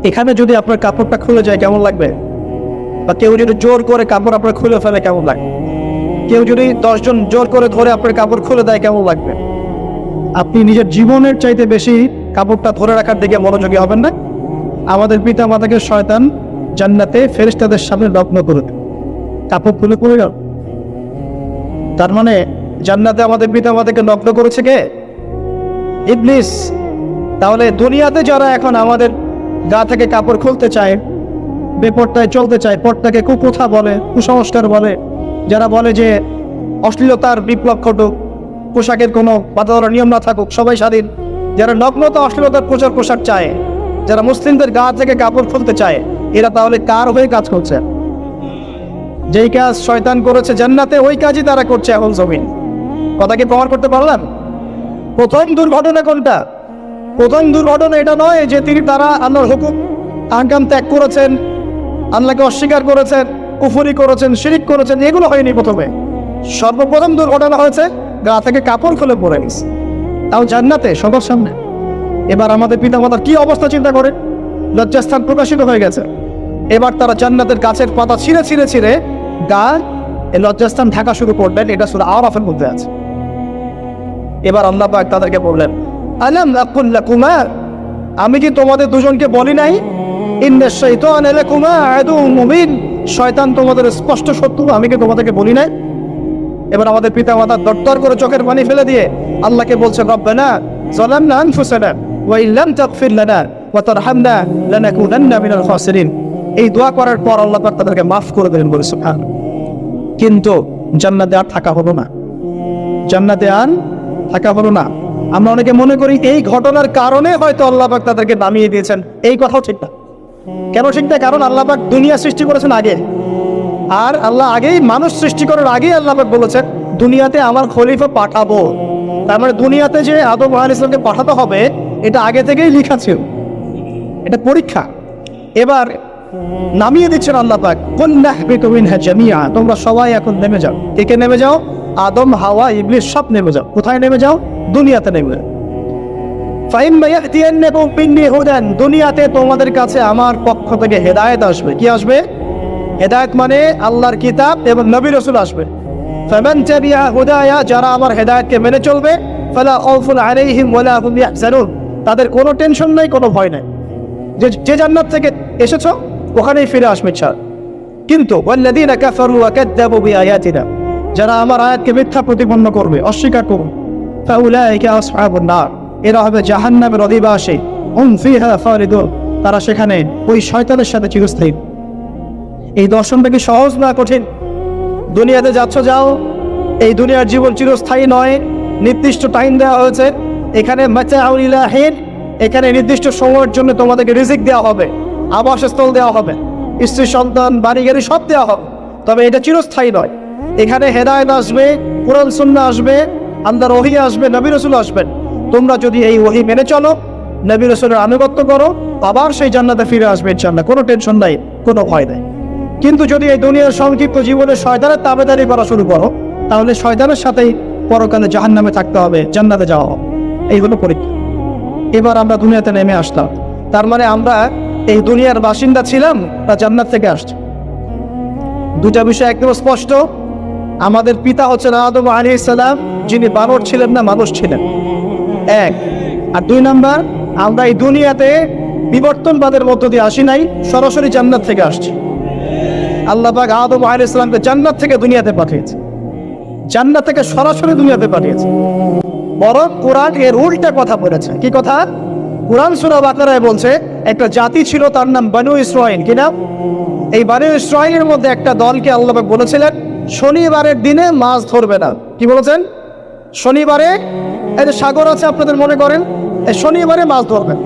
এখানে যদি আপনার কাপড়টা খুলে যায় কেমন লাগবে? বা কেউ যদি জোর করে কাপড় আপনার খুলে ফেলে কেমন লাগবে? কেউ যদি 10 জন জোর করে ধরে আপনার কাপড় খুলে দেয় কেমন লাগবে? আপনি নিজের জীবনের চাইতে বেশি কাপড়টা ধরে রাখার দিকে মনোযোগী হবেন না? আমাদের পিতা মাতাকে শয়তান জান্নাতে ফেরেশতাদের সামনে নগ্ন করে দেয়, কাপড় খুলে পড়ে গেল। তার মানে জান্নাতে আমাদের পিতা মাতাকে নগ্ন করেছে কে? ইবলিস। তাহলে দুনিয়াতে যারা এখন আমাদের গা থেকে কাপড় খুলতে চায়, বেপরদায় চলতে চায়, পর্দাকে কুপ্রথা বলে, কুসংস্কার বলে, যারা বলে যে অশ্লীলতার বিপ্লব ঘটুক, পোশাকের কোনো বাধা ধরা নিয়ম না থাকুক, সবাই স্বাধীন, যারা নগ্নতা অশ্লীলতার প্রচার পোশাক চায়, যারা মুসলিমদের গা থেকে কাপড় খুলতে চায়, এরা তাহলে কার হয়ে কাজ করছে? যেই কাজ শয়তান করেছে জান্নাতে, ওই কাজই তারা করছে এখন জমিন। কথা কি প্রমাণ করতে পারলাম? প্রথম দুর্ঘটনা কোনটা? প্রথম দুর্ঘটনা এটা নয় যে তারা আল্লাহর হুকুম আহকাম ত্যাগ করেছেন, আল্লাহকে অস্বীকার করেছেন, কুফরি করেছেন, শিরিক করেছেন, এগুলো হয়নি প্রথমে। সর্বপ্রথম দুর্ঘটনা হয়েছে গা থেকে কাপড় খুলে পড়ে গেছে, তাও জান্নাতে সবার সামনে। এবার আমাদের পিতামাতার কি অবস্থা চিন্তা করে, লজ্জাস্থান প্রকাশিত হয়ে গেছে। এবার তারা জান্নাতের গাছের পাতা ছিঁড়ে ছিঁড়ে ছিঁড়ে গা এই লজ্জাস্থান ঢাকা শুরু করলেন। এটা সূরা আরাফের মধ্যে আছে। এবার আল্লাহ পাক তাদেরকে বললেন, আলাম আকুল লাকুমা, আমি কি তোমাদের দুজনকে বলি নাই, ইন্নাশ শাইতানা লাকুমা আদুউম মুবিন, শয়তান তোমাদের স্পষ্ট শত্রু, আমি কি তোমাদেরকে বলি নাই? এবার আমাদের পিতা মাতা দরদর করে চোখের পানি ফেলে দিয়ে আল্লাহকে বলছেন, রব্বানা যালামনা আনফুসানা ওয়া ইল্লাম তাগফির লানা ওয়া তারহামনা লানাকুনান্না মিনাল খাসিরিন। এই দোয়া করার পর আল্লাহ পাক তাদেরকে মাফ করে দিলেন, বলে সুবহানাল্লাহ। কিন্তু জান্নাতে আর থাকা হলো না, জান্নাতে আর থাকা হলো না। আমরা অনেকে মনে করি এই ঘটনার কারণে হয়তো আল্লাহ পাক তাদেরকে নামিয়ে দিয়েছেন, এই কথাও ঠিক না। কেন ঠিক না? কারণ আল্লাহ পাক দুনিয়া সৃষ্টি করেছেন আগে, আর আল্লাহ আগেই মানুষ সৃষ্টি করার আগেই আল্লাহ পাক বলেছেন দুনিয়াতে আমার খলিফা পাঠাবো। তার মানে দুনিয়াতে যে আদম আলাইহিস সালামকে পাঠাতে হবে এটা আগে থেকেই লেখা ছিল, এটা পরীক্ষা। এবার নামিয়ে দিচ্ছেন আল্লাহ পাক, কুল নাহবিতু মিনহা জামিআ, তোমরা সবাই এখন নেমে যাও। কে নেমে যাও? আদম, হাওয়া, ইবলিস সব নেমে যাও। কোথায় নেমে যাও? দুনিয়াতে নেমে যাও। ফাইম্মা ইয়াতিয়ান্নাকুম মিন্নি হুদান, দুনিয়াতে তোমাদের কাছে আমার পক্ষ থেকে হেদায়েত আসবে। কি আসবে? হেদায়েত মানে আল্লাহর কিতাব এবং নবী রাসূল আসবে। ফামান তাবিআ হুদায়া, যারা আমার হেদায়েতকে মেনে চলবে, ফালা খাউফুন আলাইহিম ওয়ালা হুম ইয়াহজানুন, তাদের কোনো টেনশন নাই, কোনো ভয় নাই। যে জান্নাত থেকে এসেছো ওখানেই ফিরে আসবে ইনশাআল্লাহ। কিন্তু ওয়াল্লাযীনা কাফারু ওয়া কাযযাবু বিআয়াতিনা, যারা আমার আয়াতকে মিথ্যা প্রতিপন্ন করবে, অস্বীকার করবে, ফাউলাইকা আসহাবুন নার, এরা হবে জাহান্নামের অধিবাসী। হুম ফিহা খালিদুন, তারা সেখানে ওই শয়তানের সাথে চিরস্থায়ী। এই দর্শনটা কি সহজ না কঠিন? দুনিয়াতে যাচ্ছ যাও, এই দুনিয়ার জীবন চিরস্থায়ী নয়, নির্দিষ্ট টাইম দেওয়া হয়েছে। এখানে মাতাউল ইলাহিন, এখানে নির্দিষ্ট সময়ের জন্য তোমাদেরকে রিজিক দেওয়া হবে, আবাসস্থল দেওয়া হবে, স্ত্রী সন্তান, বাড়ি গাড়ি সব দেওয়া হবে, তবে এটা চিরস্থায়ী নয়। এখানে হেদায়েত আসবে, কুরআন সুন্নাহ আসবে, আল্লাহর ওহী আসবে, নবী রাসূল আসবেন। তোমরা যদি এই ওহী মেনে চলো, নবী রাসূলের আনুগত্য করো, আবার সেই জান্নাতে ফিরে আসবে ইনশাআল্লাহ, কোনো টেনশন নাই, কোনো ভয় নাই। কিন্তু যদি এই দুনিয়ার সংক্ষিপ্ত জীবনে শয়তানের তাবেদারি করা শুরু করো, তাহলে শয়তানের সাথেই পরকালে জাহান্নামে থাকতে হবে, জান্নাতে যাওয়া হবে। এই হলো পরীক্ষা। এবার আমরা দুনিয়াতে নেমে আসলাম, তার মানে আমরা এই দুনিয়ার বাসিন্দা ছিলাম না জান্নাত থেকে আসছি? দুটা বিষয় একদম স্পষ্ট। আমাদের পিতা হচ্ছেন আদম আলাইহিস সালাম, যিনি বানর ছিলেন না, মানুষ ছিলেন, এক। আর দুই নাম্বার, আমরা এই দুনিয়াতে বিবর্তনবাদের মধ্য দিয়ে আসি নাই, সরাসরি জান্নাত থেকে আসছি। আল্লাহ পাক আদম আলাইহিস সালামকে জান্নাত থেকে দুনিয়াতে পাঠিয়েছে, জান্নাত থেকে সরাসরি দুনিয়াতে পাঠিয়েছে। বরং কোরআন এর উল্টা কথা বলেছে। কি কথা? কোরআন সূরা বাকারায় বলছে একটা জাতি ছিল, তার নাম বনু ইসরাঈল। কি নাম? এই বনু ইসরাঈলের মধ্যে একটা দলকে আল্লাহ পাক বলেছিলেন শনিবারের দিনে মাছ ধরবে না। কি বলেছেন? শনিবারে, এই যে সাগর আছে আপনাদের মনে করেন, এই শনিবারে মাছ ধরবেন।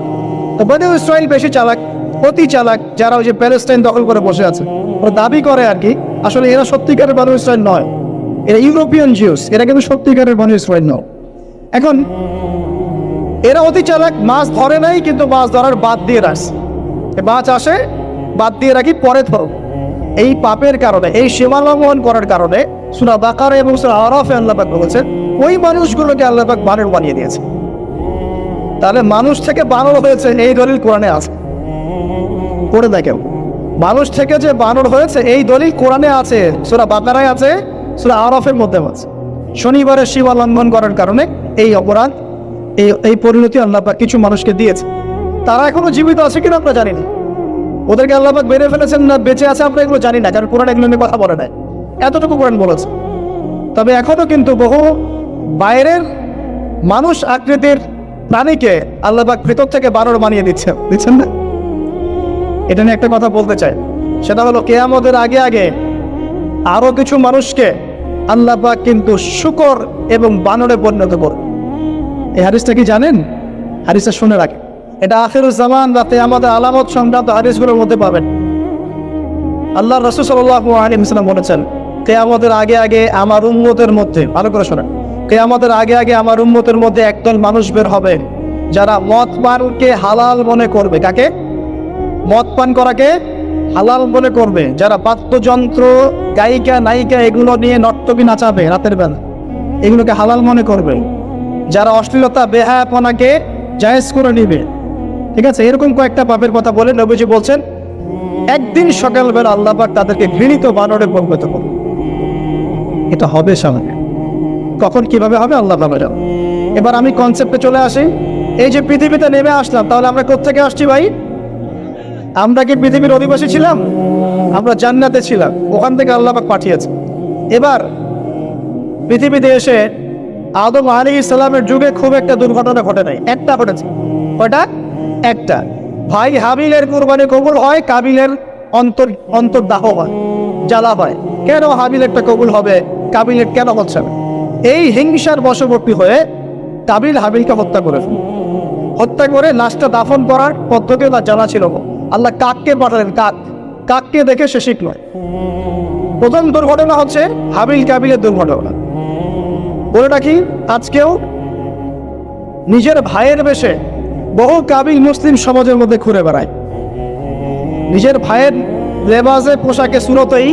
তো বনু ইসরাঈল বেশি চালাক, অতি চালাক, যারা ওই যে প্যালেস্টাইন দখল করে বসে আছে, ওরা দাবি করে আর কি, আসলে এরা সত্যিকারের বনু ইসরাঈল নয়, এরা ইউরোপিয়ান জিউস, এরা কিন্তু সত্যিকারের বনু ইসরাঈল নয়। এখন এরা অতি চালাক, মাছ ধরে নাই, কিন্তু মাছ ধরার বাদ দিয়ে রাখছে। মাছ আসে, বাদ দিয়ে রাখি, পরে ধরো। এই পাপের কারণে, এই সীমা লঙ্ঘন করার কারণে সূরা বাকারা এবং সূরা আরাফে আল্লাহ পাক বলেছেন ওই মানুষগুলোকে আল্লাহ পাক বানর বানিয়ে দিয়েছে। তাহলে মানুষ থেকে বানর হয়েছে এই দলিল কোরআনে আছে, পড়ে দেখেও। মানুষ থেকে যে বানর হয়েছে এই দলিল কোরআনে আছে, সূরা বাকারায় আছে, সূরা আরাফের মধ্যে আছে। শনিবারের সীমা লঙ্ঘন করার কারণে এই অপরাধ, এই পরিণতি আল্লাহ পাক কিছু মানুষকে দিয়েছে। তারা এখনো জীবিত আছে কিনা আমরা জানি না, ওদেরকে আল্লাহ পাক মেরে ফেলেছেন না বেঁচে আছে আমরা এগুলো জানি না, কারণ কোরআন এগুলো নিয়ে কথা বলে নাই, এতটুকু কোরআন বলেছে। তবে এখনো কিন্তু বহু বাইরের মানুষ আকৃতির প্রাণীকে আল্লাহ পাক ভেতর থেকে বানর বানিয়ে দিচ্ছেন না। এটা নিয়ে একটা কথা বলতে চাই, সেটা হলো কিয়ামতের আগে আগে আরো কিছু মানুষকে আল্লাহ পাক কিন্তু শূকর এবং বানরে পরিণত করবে। এই হাদিসটা কি জানেন? হাদিসটা শুনে রাখেন, এটা আখিরুজ জামান বা কিয়ামতের আলামত সংক্রান্ত হাদিসগুলোর মধ্যে পাবেন। আল্লাহর রাসূল সাল্লাল্লাহু আলাইহি ওয়াসাল্লাম বলেছেন কিয়ামতের আগে আগে আমার উম্মতের মধ্যে, ভালো করে শোনেন, কিয়ামতের আগে আগে আমার উম্মতের মধ্যে একদল মানুষ বের হবে যারা মদ পানকে হালাল মনে করবে। কাকে? মদ পান করাকে হালাল মনে করবে, যারা বাদ্যযন্ত্র, গায়িকা, নায়িকা এগুলো নিয়ে নর্তকী নাচাবে রাতের বেলা, এগুলোকে হালাল মনে করবে, যারা অশ্লীলতা, বেহায়াপনাকে জায়েজ করে নিবে। ঠিক আছে, এরকম কয়েকটা পাপের কথা বলে নবীজি বলছেন একদিন সকালবেলা আল্লাহ পাক তাদেরকে ঘৃণিত বানরে পরিণত করবে। এটা হবে সামনে, কখন কিভাবে হবে আল্লাহ ভালো জানেন। এবার আমি কনসেপ্টে চলে আসি। এই যে পৃথিবীতে নেমে আসলাম, তাহলে আমরা কোত্থেকে আসছি ভাই? আমরা কি পৃথিবীর অধিবাসী ছিলাম? আমরা জান্নাতে ছিলাম, ওখান থেকে আল্লাহ পাক পাঠিয়েছে। এবার পৃথিবীতে এসে আদম আলাইহিস সালামের যুগে খুব একটা দুর্ঘটনা ঘটে নাই, একটা ঘটেছে। ওটা একটা, ভাই হাবিলের কুরবানি কবুল হয়, কাবিলের অন্তর্দাহ হয়, জ্বালা হয়। কেন হাবিলেরটা কবুল হবে, কাবিলের কেন হচ্ছে না? এই হিংসার বশবর্তী হয়ে কাবিল হাবিলকে হত্যা করে, হত্যা করে লাশটা দাফন করার পদ্ধতি তার জানা ছিল না। আল্লাহ কাককে পাঠালেন, কাককে দেখে সে শিখল। প্রথম দুর্ঘটনা হচ্ছে হাবিল কাবিলের দুর্ঘটনা। বলে রাখি, আজকেও নিজের ভাইয়ের বেশে বহু কাবিল মুসলিম সমাজের মধ্যে ঘুরে বেড়ায়। নিজের ভাইয়ের লেবাসে, পোশাকে, সুরতেই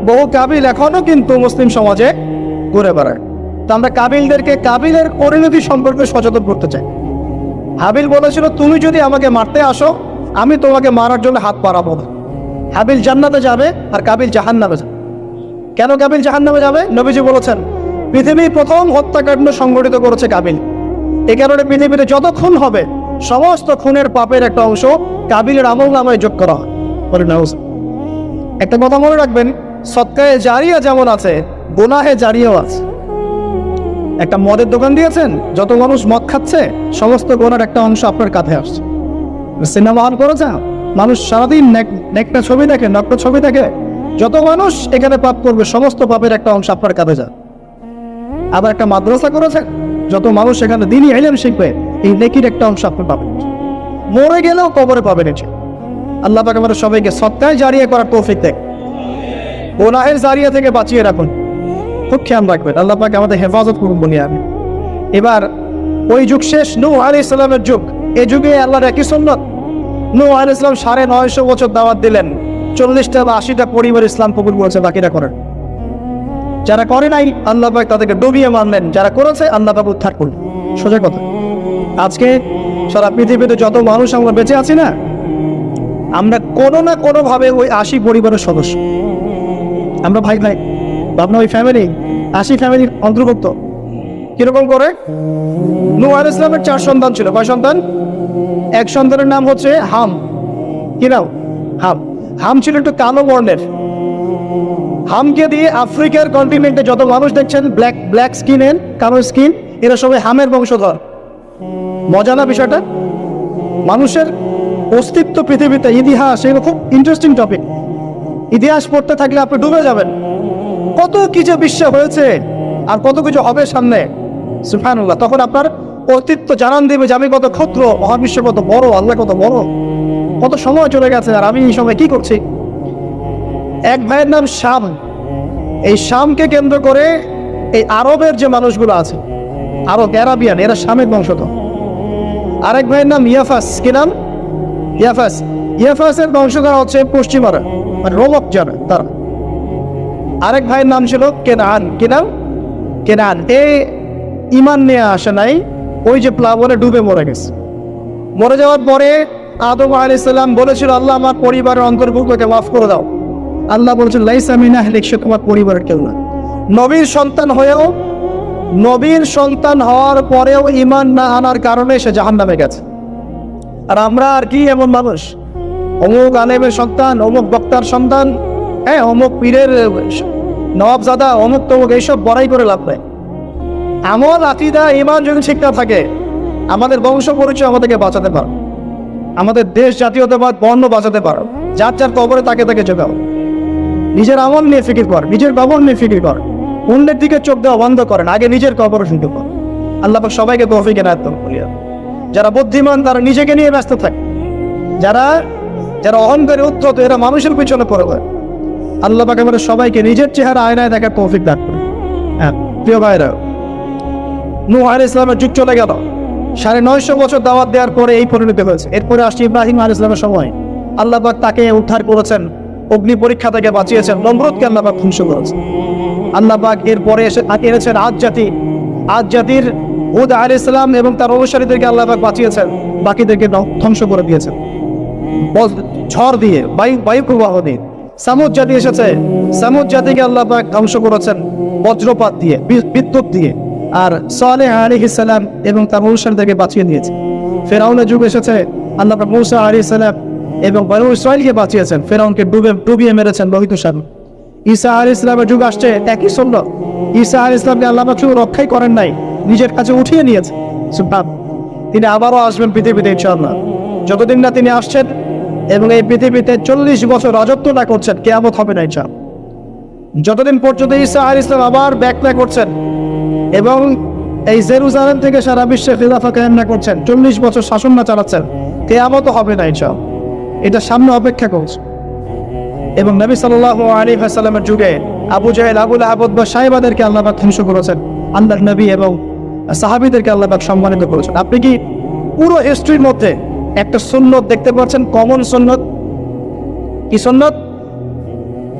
বহু কাবিল এখনো কিন্তু মুসলিম সমাজে ঘুরে বেড়ায়। তো আমরা কাবিলদেরকে কাবিলের পরিণতি সম্পর্কে সচেতন করতে চাই। হাবিল বলেছিল তুমি যদি আমাকে মারতে আসো, আমি তোমাকে মারার জন্য হাত বাড়াবো না। হাবিল জান্নাতে যাবে আর কাবিল জাহান্নামে যাবে। কেন কাবিল জাহান্নামে যাবে? নবীজি বলেছেন পৃথিবীর প্রথম হত্যাকাণ্ড সংগঠিত করেছে কাবিল। এই কারণে পৃথিবীতে যত খুন হবে সমস্ত খুনের পাপের একটা অংশ কাবিলের আমল নামায় যোগ করা হয়। একটা কথা মনে রাখবেন, সদকায়ে জারিয়া যেমন আছে, গুনাহে জারিয়াও আছে। একটা মদের দোকান দিয়েছেন, যত মানুষ মদ খাচ্ছে সমস্ত গুনার একটা অংশ আপনার কাঁধে আসছে। সিনেমা হল করেছে, মানুষ সারাদিন নেকটা ছবি দেখে, নগ্ন ছবি দেখে, যত মানুষ এখানে পাপ করবে সমস্ত পাপের একটা অংশ আপনার কাঁধে যায়। আবার একটা মাদ্রাসা করেছে, যত মানুষ এখানে দ্বীনি ইলম শিখবে এই নেকির একটা অংশ আপনি পাবেন। মরে গেলেও কবরে পাবেন। এটা আল্লাহ পাক আমাদের সবাইকে সদকায়ে জারিয়া করার তৌফিক দেন, গুনাহের জারিয়া থেকে বাঁচিয়ে রাখুন। খুব খেয়াল রাখবেন, আল্লাহ পাক আমাদের হেফাজত করুন বলি আমি। এবার ওই যুগ শেষ, নূহ আলাইহিস সালামের যুগ। এ যুগে আল্লাহর একই সুন্নাত। নূহ আলাইহিস সালাম 950 বছর দাওয়াত দিলেন, 40টা বা 80টা পরিবার ইসলাম কবুল করেছে, বাকিরা করেন। যারা করে নাই আল্লাহ পাক তাদেরকে ডুবিয়ে মারলেন, যারা করেছে আল্লাহ পাক উদ্ধার করলেন। সোজা কথা। আজকে সারা পৃথিবীতে যত মানুষ আমরা বেঁচে আছি না, আমরা কোনো না কোনো ভাবে ওই 80 পরিবারের সদস্য। আমরা ভাই ভাই ভাবনা ওই ফ্যামিলি 80 ফ্যামিলির অন্তর্ভুক্ত। কিরকম করে? নূহ আলাইহিস সালামের 4 সন্তান ছিল। কয় সন্তান? এক সন্তানের নাম হচ্ছে হাম। কি নাম? হাম। হাম ছিল একটু কালো বর্ণের। হামকে দিয়ে আফ্রিকার কন্টিনেন্টে যত মানুষ দেখছেন ব্ল্যাক স্কিনের, কালো স্কিন, এরা সবাই হামের বংশধর। মজা না বিষয়টা? মানুষের অস্তিত্ব পৃথিবীতে, ইতিহাস, এগুলো খুব ইন্টারেস্টিং টপিক। ইতিহাস পড়তে থাকলে আপনি ডুবে যাবেন। কত কিছু বিশ্ব হয়েছে আর কত কিছু হবে সামনে, সুবহানাল্লাহ। তখন আপনার অস্তিত্ব জানান দেবে যে আমি কত ক্ষুদ্র, মহাবিশ্ব কত বড়, আল্লাহ কত বড়, কত সময় চলে গেছে আর আমি এই সময় কি করছি। এক ভাইয়ের নাম শাম। এই শামকে কেন্দ্র করে এই আরবের যে মানুষগুলো আছে, আরব, অ্যারাবিয়ান, এরা শামের বংশধর। আরেক ভাইয়ের নাম ইয়াফাস। কি নাম? ইয়াফাস। ইয়াফাসের বংশধর হচ্ছে পশ্চিমারা, মানে রোমক যারা, তারা। আরেক ভাইয়ের নাম ছিল কেনান। কি নাম? কেনান। এই ইমান নিয়ে আসে নাই, ওই যে প্লাবনে ডুবে মরে গেছে। মরে যাওয়ার পরে আদম আলাইহিস সালাম বলেছিল, আল্লাহ আমার পরিবারের অন্তর্ভুক্তকে মাফ করে দাও। আল্লাহ বলেছেন, লাইসা মিন আহলিক, সে তোমার পরিবারের কেউ না। নবীর সন্তান হয়েও, নবীর সন্তান হওয়ার পরেও ইমান না আনার কারণে সে জাহান্নামে গেছে। আর আমরা আর কি এমন মানুষ, অমুক আলেমের সন্তান, অমুক বক্তার সন্তান, হ্যাঁ, অমুক পীরের নবাবজাদা, অমুক তমুক, এইসব বড়াই করে লাভ নাই। আমল, আকীদা, ইমান যদি ঠিক না থাকে, আমাদের বংশ পরিচয় আমাদেরকে বাঁচাতে পারে, আমাদের দেশ, জাতীয়তাবাদ, বর্ণ বাঁচাতে পারে। যার যার কবরে তাকে তাকে চোখাও। নিজের আমল নিয়ে ফিকির কর, নিজের কবর নিয়ে ফিকির কর, অন্যের দিকে চোখ দেওয়া বন্ধ করেন, আগে নিজের কবর ফিকির কর। আল্লাহ পাক সবাইকে তৌফিক এনায়েত করুন। যারা বুদ্ধিমান তারা নিজেকে নিয়ে ব্যস্ত থাকে, যারা অহংকারী, উদ্ধত, এরা মানুষের পিছনে পড়ে যায়। আল্লাহ পাক আমাদের সবাইকে নিজের চেহারা আয়নায় দেখার তৌফিক দান করুন। হ্যাঁ প্রিয় ভাইরা, নূহ আলাইহিস সালামের যুগ চলে গেল, 950 বছর দাওয়াত দেওয়ার পরে এই পরিণতি হয়েছে। এরপরে আসছে ইব্রাহিম আলাইহিস সালামের সময়। আল্লাহ পাক তাকে উদ্ধার করেছেন, অগ্নি পরীক্ষা থেকে বাঁচিয়েছেন, নমরুদকে আল্লাহ পাক ধ্বংস করেছেন। আল্লাহ পাক এরপরে এনেছেন আদ জাতির হুদ আলাইহিস সালাম এবং তার অনুসারীদেরকে আল্লাহ পাক বাঁচিয়েছেন, বাকিদেরকে ধ্বংস করে দিয়েছেন ঝড় দিয়ে, বায়ু প্রবাহ দিয়ে। সামুদ জাতি এসেছে, সামুদ জাতিকে আল্লাহ পাক ধ্বংস করেছেন বজ্রপাত দিয়ে, বিদ্যুৎ দিয়ে। আর সালেহ আলাইহিস সালাম এবং তার অনুসারীদেরকে বাঁচিয়ে দিয়েছে। ফেরাউনের যুগ এসেছে, আল্লাহ পাক মূসা আলাইহিস সালাম এবং বনু ইসরাইলকে বাঁচিয়েছেন, ফেরাউনকে ডুবিয়ে মেরেছেন লোহিত সাগর। ঈসা আলাইহিস সালামের যুগ আসছে, একই সুন্নাত। ঈসা আলাইহিস সালামকে আল্লাহ পাক শুধু রক্ষাই করেন নাই, নিজের কাছে উঠিয়ে নিয়েছে। সুবহানাল্লাহ। তিনি আবারও আসবেন পৃথিবীতে ইনশাআল্লাহ। যতদিন না তিনি আসছেন এবং এই পৃথিবীতে 40 বছর রাজত্ব না করছেন, কিয়ামত হবে না ইনশাআল্লাহ। যতদিন পর্যন্ত ঈসা আলাইহিস সালাম আবার ব্যাক না করছেন এবং এই জেরুজালেম থেকে সারা বিশ্বে খিলাফা কায়েম না করছেন, 40 বছর শাসন না চালাচ্ছেন, কিয়ামত হবে না ইনশাআল্লাহ। এটা সামনে অপেক্ষা করছে। এবং নবী সাল্লাল্লাহু আলাইহি ওয়াসাল্লামের যুগে আবু জাহেল, আবু লাহাব বা সাহেবাদেরকে আল্লাহ পাক ধ্বংস করেছেন, আল্লাহর নবী এবং সাহাবীদেরকে আল্লাহ পাক সম্মানিত করেছেন। আপনি কি পুরো হিস্ট্রির মধ্যে একটা সুন্নত দেখতে পাচ্ছেন, কমন সুন্নত? কি সুন্নত?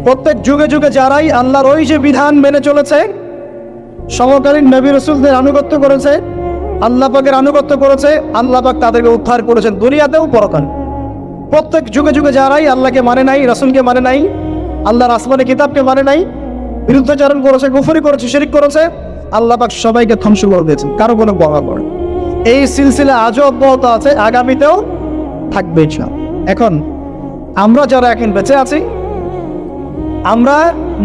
প্রত্যেক যুগে যুগে যারাই আল্লাহর ওই যে বিধান মেনে চলেছে, সমকালীন নবী রাসূলদের আনুগত্য করেছে, আল্লাহ পাকের আনুগত্য করেছে, আল্লাহ পাক তাদেরকে উদ্ধার করেছেন দুনিয়াতেও পরকালে। প্রত্যেক যুগে যুগে যারাই আল্লাহকে মানে নাই, রাসূলকে মানে নাই, আল্লাহর আসমানি কিতাবকে মানে নাই, বিরুদ্ধাচরণ করেছে, কুফরি করেছে, শিরক করেছে, আল্লাহ পাক সবাইকে ধ্বংস করে দিয়েছেন, কারো কোনো বড় করে। এই সিলসিলা আজও অব্যাহত আছে, আগামীতেও থাকবে ইনশাআল্লাহ। এখন আমরা যারা এখন বেঁচে আছি, আমরা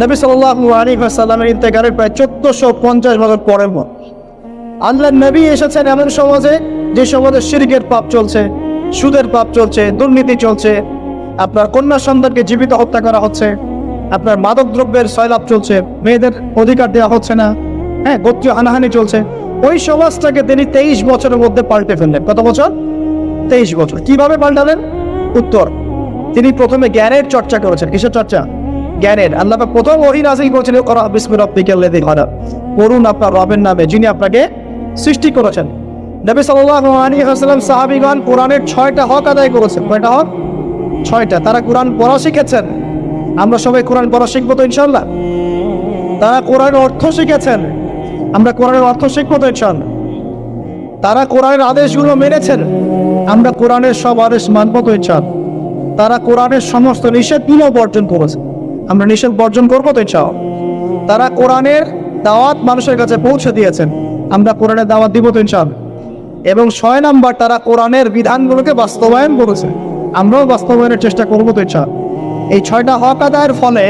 নবী সাল্লাল্লাহু আলাইহি ওয়াসাল্লামের ইন্তেকালের প্রায় 1450 বছর পরের মত। আল্লাহর নবী এসেছেন এমন সমাজে, যে সমাজে শিরকের পাপ চলছে, সুদের পাপ চলছে, দুর্নীতি চলছে, আপনার কন্যা সন্তানকে জীবিত হত্যা করা হচ্ছে, আপনার মাদক দ্রব্যের সয়লাভ চলছে, মেয়েদের অধিকার দেওয়া হচ্ছে না, হ্যাঁ, গোত্রীয় হানাহানি চলছে। ওই সমাজটাকে তিনি 23 বছরের মধ্যে পাল্টে ফেললেন। কত বছর? 23 বছর। কিভাবে পাল্টালেন? উত্তর, তিনি প্রথমে জ্ঞানের চর্চা করেছেন। কিসের চর্চা? জ্ঞানের। আল্লাহ পাক প্রথম ওহী নাযিল করেছেন, ইকরা বিসমি রাব্বিকাল্লাযী খালাক, পড়ুন আপনার রবের নামে যিনি আপনাকে সৃষ্টি করেছেন। নবী সাল্লাল্লাহু আলাইহি ওয়াসাল্লাম সাহাবীগণ কোরআনের 6টা হক আদায় করেছেন। কয়টা হক? 6টা। তারা কোরআন পড়া শিখেছেন। আমরা সবাই কোরআন পড়া শিখবো তো ইনশাআল্লাহ? তারা কোরআনের অর্থ শিখেছেন। আমরা কোরআনের অর্থ শিখবো তো ইনশাআল্লাহ? তারা কোরআনের আদেশগুলো মেনেছেন। আমরা কোরআনের সব আদেশ মানব তো ইনশাআল্লাহ? তারা কোরআনের সমস্ত নিষেধগুলো বর্জন করেছে। আমরা নিষেধ বর্জন করবো তো ইনশাআল্লাহ? তারা কোরআনের দাওয়াত মানুষের কাছে পৌঁছে দিয়েছেন। আমরা কোরআনের দাওয়াত দিব তো ইনশাআল্লাহ? এবং 6 নাম্বার, তারা কোরআনের বিধানগুলোকে বাস্তবায়ন করেছে। আমরাও বাস্তবায়নের চেষ্টা করবো তো ইনশাআল্লাহ? এই 6টা হক আদায়ের ফলে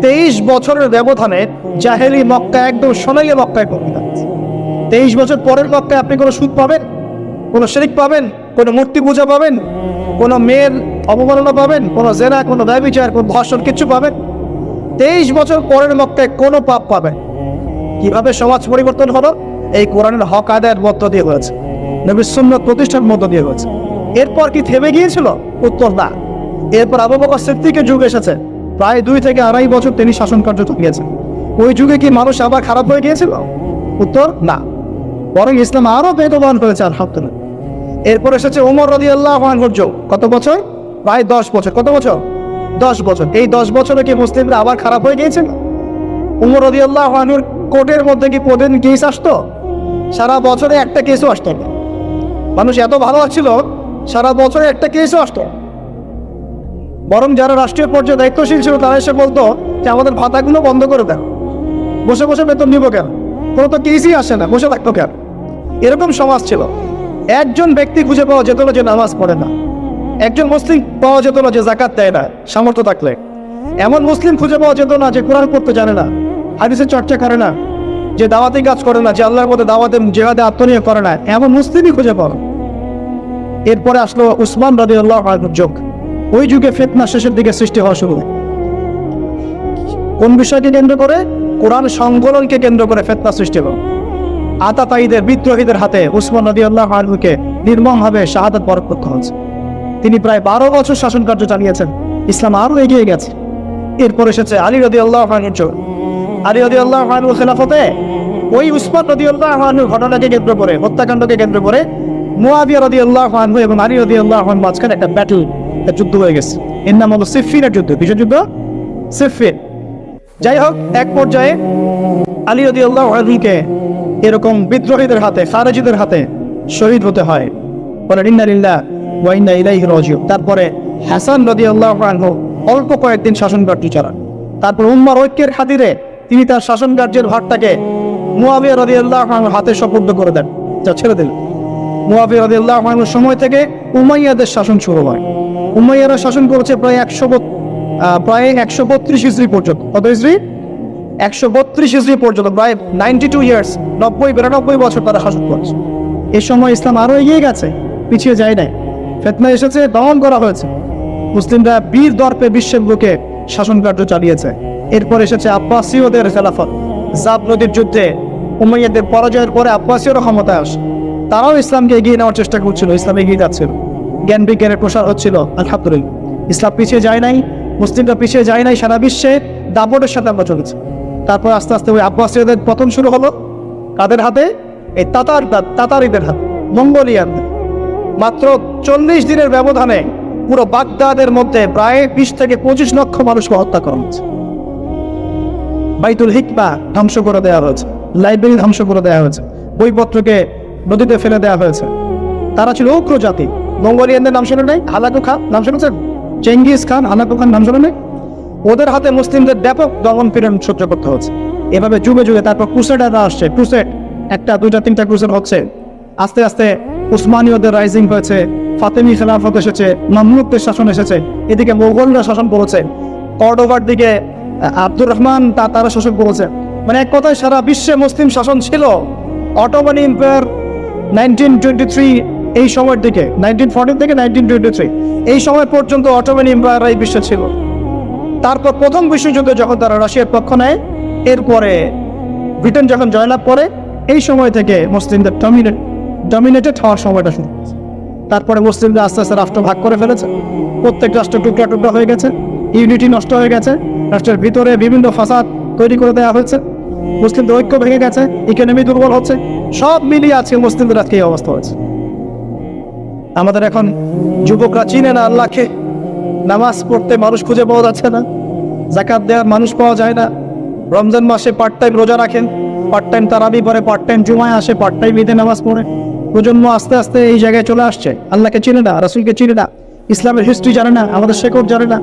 23 বছরের ব্যবধানে জাহেলি মক্কা একদম সোনালী মক্কায় পরিণত হয়েছে। 23 বছর পরের মক্কায় আপনি কোনো সুদ পাবেন, কোনো শিরক পাবেন, কোনো মূর্তি পূজা পাবেন, কোনো মেয়ের অবমাননা পাবেন, কোনো জেনা, কোনো ব্যভিচার, কোনো ধর্ষণ, কিছু পাবেন? 23 বছর পরের মক্কায় কোনো পাপ পাবেন। কিভাবে সমাজ পরিবর্তন হলো? এই কোরআনের হক আদায়ের মধ্য দিয়ে হয়েছে, নবীর সুন্নাত প্রতিষ্ঠার মধ্য দিয়ে হয়েছে। এরপর কি থেমে গিয়েছিল? উত্তর না। এরপর আবু বকর সিদ্দিকের যুগ এসেছে। প্রায় 2 থেকে 2.5 বছর তিনি শাসন কার্য চালিয়েছেন। ওই যুগে কি মানুষ আবার খারাপ হয়ে গিয়েছিল? উত্তর না। বরং ইসলাম আরো বেগবান হয়েছে আলহামদুলিল্লাহ। এরপর এসেছে ওমর রাদিয়াল্লাহু আনহুর যুগ। কত বছর? প্রায় 10 বছর। কত বছর? 10 বছর। এই 10 বছরে কি মুসলিমরা আবার খারাপ হয়ে গিয়েছিল? ওমর রাদিয়াল্লাহু আনহুর কোর্টের মধ্যে কি প্রতিদিন কেস আসতো? সারা বছরে একটা কেসও আসতো না। মানুষ এত ভালো ছিল, সারা বছরে একটা কেসও আসতো। বরং যারা রাষ্ট্রীয় পর্যায়ে দায়িত্বশীল ছিল তারা এসে বলতো যে আমাদের ভাতাগুলো বন্ধ করে দেন, বসে বসে বেতন নিব কেন, কোনো তো কেসই আসে না, বসে থাকতো কেন? এরকম সমাজ ছিল। একজন ব্যক্তি খুঁজে পাওয়া যেত না যে নামাজ পড়ে না, একজন মুসলিম পাওয়া যেত না যে জাকাত দেয় না সামর্থ্য থাকলে, এমন মুসলিম খুঁজে পাওয়া যেত না যে কোরআন পড়তে জানে না, হাদিসের চর্চা করে না, যে দাওয়াতি কাজ করে না, যে আল্লাহর মধ্যে দাওয়াতে জিহাদে আত্মনিয়োগ করে না, এমন মুসলিমই খুঁজে পাওয়া। এরপরে আসলো উসমান রাদিয়াল্লাহু আনহুর যুগ। ওই যুগে ফিতনা শেষের দিকে সৃষ্টি হওয়া শুরু হয়। কোন বিষয়কে কেন্দ্র করে? কোরআন সংকলনকে কেন্দ্র করে ফিতনা সৃষ্টি হলো। আতাতায়ীদের, বিদ্রোহীদের হাতে উসমান রাদিয়াল্লাহু আনহুকে নির্মমভাবে শাহাদাত বরণ করতে হয়েছে। তিনি প্রায় 12 বছর শাসন কার্য চালিয়েছেন। ইসলাম আরো এগিয়ে গেছে। এরপর এসেছে আলী রাদিয়াল্লাহু আনহুর যুগ। আলী রাদিয়াল্লাহু আনহুর খেলাফতে ওই উসমান রাদিয়াল্লাহু আনহুর ঘটনাকে কেন্দ্র করে, হত্যাকাণ্ডকে কেন্দ্র করে মুয়াবিয়া রাদিয়াল্লাহু আনহু এবং আলী রাদিয়াল্লাহু আনহুর মাঝখানে একটা ব্যাটল, একটা যুদ্ধ হয়ে গেছে। এর নাম হলো সিফফিনের যুদ্ধ। কিসের যুদ্ধ? সিফফিন। যাই হোক, এক পর্যায়ে আলী রাদিয়াল্লাহু আনহুকে এরকম বিদ্রোহীদের হাতে, খারেজিদের হাতে শহীদ হতে হয়। বলেন ইন্না লিল্লাহি ওয়া ইন্না ইলাইহি রাজিউন। তারপরে হাসান রাদিয়াল্লাহু আনহু অল্প কয়েকদিন শাসন কার্য চালান। তারপর উম্মার ঐক্যের খাতিরে তিনি তার শাসন কার্যের ভারটাকে মুয়াবিয়া রাদিয়াল্লাহু আনহুর হাতে সুপর্দ করে দেন, যা ছেড়ে দিলেন। মুয়াবিয়া রাদিয়াল্লাহু আনহুর সময় থেকে উমাইয়াদের শাসন শুরু হয়। উমাইয়ারা শাসন করেছে প্রায় 132 হিজরি পর্যন্ত। কত হিজরি? 132 হিজরি পর্যন্ত, প্রায় 92 ইয়ার্স, 92 বছর তারা শাসন করেছে। এই সময় ইসলাম আরো এগিয়ে গেছে, পিছিয়ে যায় নাই। ফিতনা এসেছে, দমন করা হয়েছে। মুসলিমরা বীর দর্পে বিশ্বের বুকে শাসন কার্য চালিয়েছে। এরপর এসেছে আব্বাসীয়দের খেলাফত। জাব নদীর যুদ্ধে উমাইয়াদের পরাজয়ের পরে আব্বাসীয়রা ক্ষমতায় আসে। তারাও ইসলামকে এগিয়ে নেওয়ার চেষ্টা করছিল, ইসলাম এগিয়ে যাচ্ছিল, জ্ঞান বিজ্ঞানের প্রসার হচ্ছিল। আলহামদুলিল্লাহ, ইসলাম পিছিয়ে যায় নাই, মুসলিমরা পিছিয়ে যায় নাই। সারা বিশ্বে দাপটের সাথে আমরা চলেছি। তারপর আস্তে আস্তে ওই আব্বাসীয়দের পতন শুরু হলো। কাদের হাতে? এই তাতারিদের হাতে, মঙ্গোলিয়ানদের। মাত্র 40 দিনের ব্যবধানে পুরো বাগদাদের মধ্যে প্রায় 20 থেকে 25 লক্ষ মানুষকে হত্যা করা হয়েছে। বাইতুল হিকমা ধ্বংস করে দেওয়া হয়েছে, লাইব্রেরি ধ্বংস করে দেওয়া হয়েছে, বইপত্রকে নদীতে ফেলে দেওয়া হয়েছে। তারা ছিল উগ্র জাতি। মঙ্গোলিয়ানদের নাম শুনে নাই? হালাকু খান নাম শুনেছেন? চেঙ্গিস খান, হালাকু খান নাম শুনে নাই? ওদের হাতে মুসলিমদের ব্যাপক দমন পীড়ন সহ্য করতে হচ্ছে। এভাবে যুগে যুগে তারপর ক্রুসেডাররা আসছে। ক্রুসেড 1টা 2টা 3টা ক্রুসেড হচ্ছে। আস্তে আস্তে উসমানীয়দের রাইজিং হয়েছে, ফাতেমি খেলাফত এসেছে, মামলুকদের শাসন এসেছে। এদিকে মোগলরা শাসন করেছে, কর্ডোভার দিকে আব্দুর রহমান তারা শাসন করেছে। মানে এক কথায় সারা বিশ্বে মুসলিম শাসন ছিল। অটোমান এম্পায়ার 1923 এই সময়ের দিকে, 1914 থেকে 1923 এই সময় পর্যন্ত অটোমান এম্পায়ার এই বিশ্বে ছিল। তারপর প্রথম বিশ্বযুদ্ধে যখন তারা রাশিয়ার পক্ষ নেয়, এরপরে ব্রিটেন যখন জয়লাভ করে, এই সময় থেকে মুসলিমদের ডমিনেটেড হওয়ার সময়টা শুরু হয়েছে। তারপরে মুসলিমরা আস্তে আস্তে রাষ্ট্র ভাগ করে ফেলেছে। প্রত্যেক রাষ্ট্র টুকরা টুকরা হয়ে গেছে, ইউনিটি নষ্ট হয়ে গেছে, রাষ্ট্রের ভিতরে বিভিন্ন ফাসাদ তৈরি করে দেওয়া হয়েছে। মুসলিমদের ঐক্য ভেঙে গেছে, ইকোনমি দুর্বল হচ্ছে, সব মিলিয়ে আজকে মুসলিমদের আজকে এই অবস্থা হয়েছে। আমাদের এখন যুবকরা চিনে না আল্লাহকে, নামাজ পড়তে মানুষ খুঁজে পাওয়া যাচ্ছে না, যাকাত দেওয়ার মানুষ পাওয়া যায় না। রমজান মাসে পার্ট টাইম রোজা রাখেন, পার্ট টাইম তারাবি পড়ে, পার্ট টাইম জুমায় আসে, পার্ট টাইম ঈদে নামাজ পড়ে। প্রজন্ম আস্তে আস্তে এই জায়গায় চলে আসছে, আল্লাহকে চিনে না, রাসূলকে চিনে না, ইসলামের হিস্ট্রি জানে না, আমাদের শেকড় জানে না।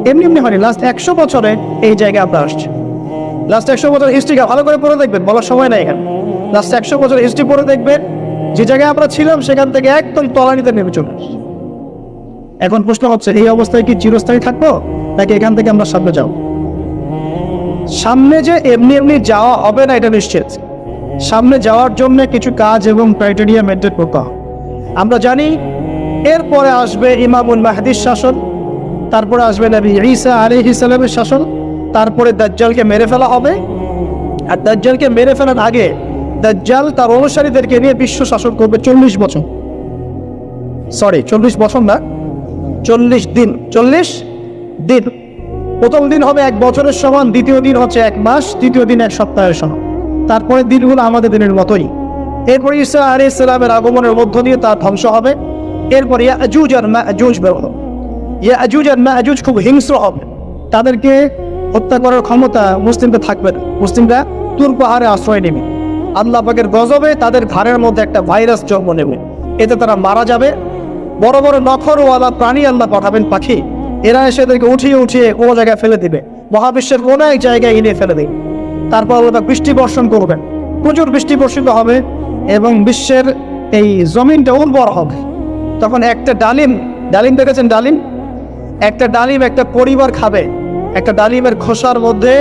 এমনি এমনি হয়নি, লাস্ট 100 বছরে এই জায়গায় আমরা আসছি। লাস্ট 100 বছর হিস্ট্রি ভালো করে পড়ে দেখবেন, বলার সময় নাই এখানে। লাস্ট 100 বছর হিস্ট্রি পড়ে দেখবেন, যে জায়গায় আমরা ছিলাম সেখান থেকে একদম তলানিতে নেমে চলে আসছি। এখন প্রশ্ন হচ্ছে, এই অবস্থায় কি চিরস্থায়ী থাকবো, নাকি এখান থেকে আমরা সামনে যাব? সামনে যে এমনি এমনি যাওয়া হবে না এটা নিশ্চিত। সামনে যাওয়ার জন্য কিছু কাজ এবং ক্রাইটেরিয়া মেনটেন করতে হবে। আমরা জানি এরপরে আসবে ইমামুল মাহদির শাসন, তারপরে আসবে নবী ঈসা আলাইহিস সালামের শাসন, তারপরে দাজ্জালকে মেরে ফেলা হবে। আর দাজ্জালকে মেরে ফেলার আগে দাজ্জাল তার অনুসারীদেরকে নিয়ে বিশ্ব শাসন করবে 40 বছর। 40 বছর না, 40 দিন। 40 দিন। প্রথম দিন হবে 1 বছরের সমান, দ্বিতীয় দিন হচ্ছে 1 মাস, তৃতীয় দিন 1 সপ্তাহের সমান। তারপরে দিনগুলো আমাদের দিনের মতোই। এরপরে ঈসা আলাইহিস সালামের আগমনের মধ্য দিয়ে তার ধ্বংস হবে। এরপরে ইয়াজুজ আর মাজুজ বের হবে। ইয়াজুজ আর মাজুজ খুব হিংস্র হবে, তাদেরকে হত্যা করার ক্ষমতা মুসলিমদের থাকবে না। মুসলিমরা তুর পাহাড়ে আশ্রয় নেবে, আল্লাহ পাকের গজবে তাদের ঘাড়ের মধ্যে একটা ভাইরাস জন্ম নেবে, এতে তারা মারা যাবে। বড় বড় নখরওয়ালা প্রাণী আল্লাহ পাঠাবেন, পাখি, এরা এসে এদেরকে উঠিয়ে উঠিয়ে কোনো জায়গায় ফেলে দিবে, মহাবিশ্বের কোনো এক জায়গায় এনে ফেলে দেবে। তারপর আল্লাহ বৃষ্টি বর্ষণ করবেন, প্রচুর বৃষ্টি বর্ষিত হবে এবং বিশ্বের এই জমিনটা উর্বর হবে। তখন একটা ডালিম দেখেছেন, একটা ডালিম একটা পরিবার খাবে, একটা ডালিমের খোসার মধ্যে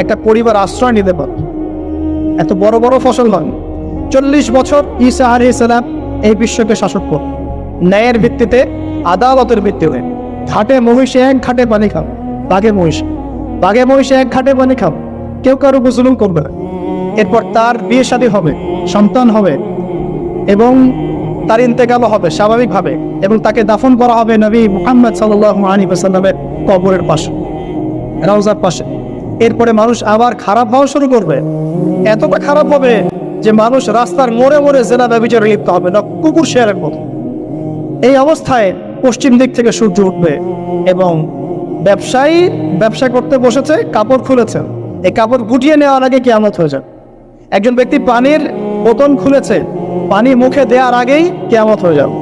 একটা পরিবার আশ্রয় নিতে পারবে, এত বড় বড় ফসল হয়। 40 বছর ঈসা আলাইহিস সালাম এই বিশ্বকে শাসন করবে ন্যায়ের ভিত্তিতে, আদালতের ভিত্তিতে। ঘাটে মহিষে 1 ঘাটে পানি খাও, বাঘে মহিষে 1 ঘাটে পানি খাও, কেউ কারো উপর জুলুম করবে না। এরপর তার বিয়ে শাদী হবে, সন্তান হবে এবং তার ইন্তেকাল হবে স্বাভাবিকভাবে, এবং তাকে দাফন করা হবে নবী মুহাম্মদ সাল্লাল্লাহু আলাইহি ওয়াসাল্লামের কবরের পাশে, রওজার পাশে। এরপরে মানুষ আবার খারাপ হওয়া শুরু করবে, এতটা খারাপ হবে যে মানুষ রাস্তার মোড়ে মোড়ে জেনা ব্যভিচারে লিপ্ত হবে না, কুকুর শেয়ারের মতো। এই অবস্থায় পশ্চিম দিক থেকে সূর্য উঠবে এবং ব্যবসায়ী ব্যবসা করতে বসেছে, কাপড় খুলেছে, এই কাপড় গুটিয়ে নেওয়ার আগে কিয়ামত হয়ে যাবে। একজন ব্যক্তি পানির বোতল খুলেছে, পানি মুখে দেওয়ার আগেই কিয়ামত হয়ে যাবে।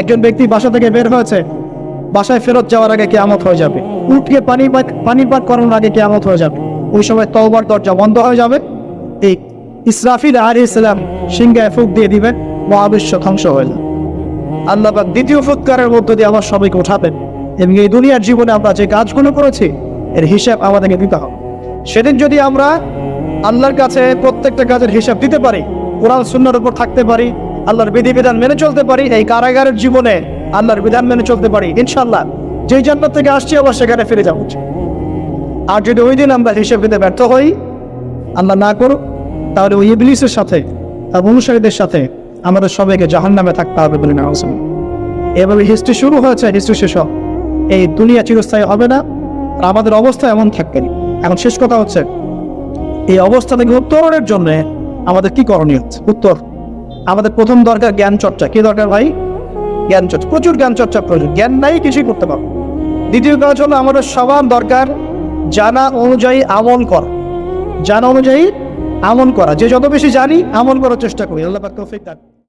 একজন ব্যক্তি বাসা থেকে বের হয়েছে, বাসায় ফেরত যাওয়ার আগে কিয়ামত হয়ে যাবে। উঠকে পানি পান করানোর আগে কিয়ামত হয়ে যাবে। ওই সময় তওবার দরজা বন্ধ হয়ে যাবে। এই ইসরাফিল আলাইহিস সালাম সিংহায় ফুঁক দিয়ে দিবেন, মহাবিশ্ব ধ্বংস হয়ে যাবে। আল্লাহ পাক দ্বিতীয় ফুৎকারের মধ্য দিয়ে আবার সবাইকে উঠাবেন এবং এই দুনিয়ার জীবনে আমরা যে কাজগুলো করেছি এর হিসাব আমাদেরকে দিতে হবে। সেদিন যদি আমরা আল্লাহর কাছে প্রত্যেকটা কাজের হিসাব দিতে পারি, কোরআন সুন্নাহর উপর থাকতে পারি, আল্লাহর বিধিবিধান মেনে চলতে পারি, এই কারাগারের জীবনে আল্লাহর বিধান মেনে চলতে পারি, ইনশাআল্লাহ যেই জান্নাত থেকে আসছি আবার সেখানে ফিরে যাবো। আর যদি ওই দিন আমরা হিসাব দিতে ব্যর্থ হই, আল্লাহ না করুক, তাহলে ওই ইবলিসের সাথে তার অনুসারীদের সাথে আমাদের সবাইকে জাহান্নামে থাকতে হবে বলে না। এভাবে হিস্ট্রি শুরু হয়েছে, হিস্ট্রি শেষ হবে। এই দুনিয়া চিরস্থায়ী হবে না, আর আমাদের অবস্থা এমন থাকবে না। এখন শেষ কথা হচ্ছে, এই অবস্থা থেকে উত্তরণের জন্য আমাদের কি করণীয় হচ্ছে? উত্তর, আমাদের প্রথম দরকার জ্ঞান চর্চা। কি দরকার ভাই? জ্ঞান চর্চা, প্রচুর জ্ঞান চর্চা প্রয়োজন। জ্ঞান নাই কিছুই করতে পারবো। দ্বিতীয় কাজ হলো আমাদের সবার দরকার জানা অনুযায়ী আমল করা। জানা অনুযায়ী আমল করা, যে যত বেশি জানি আমল করার চেষ্টা করি। আল্লাহ পাক তৌফিক দান।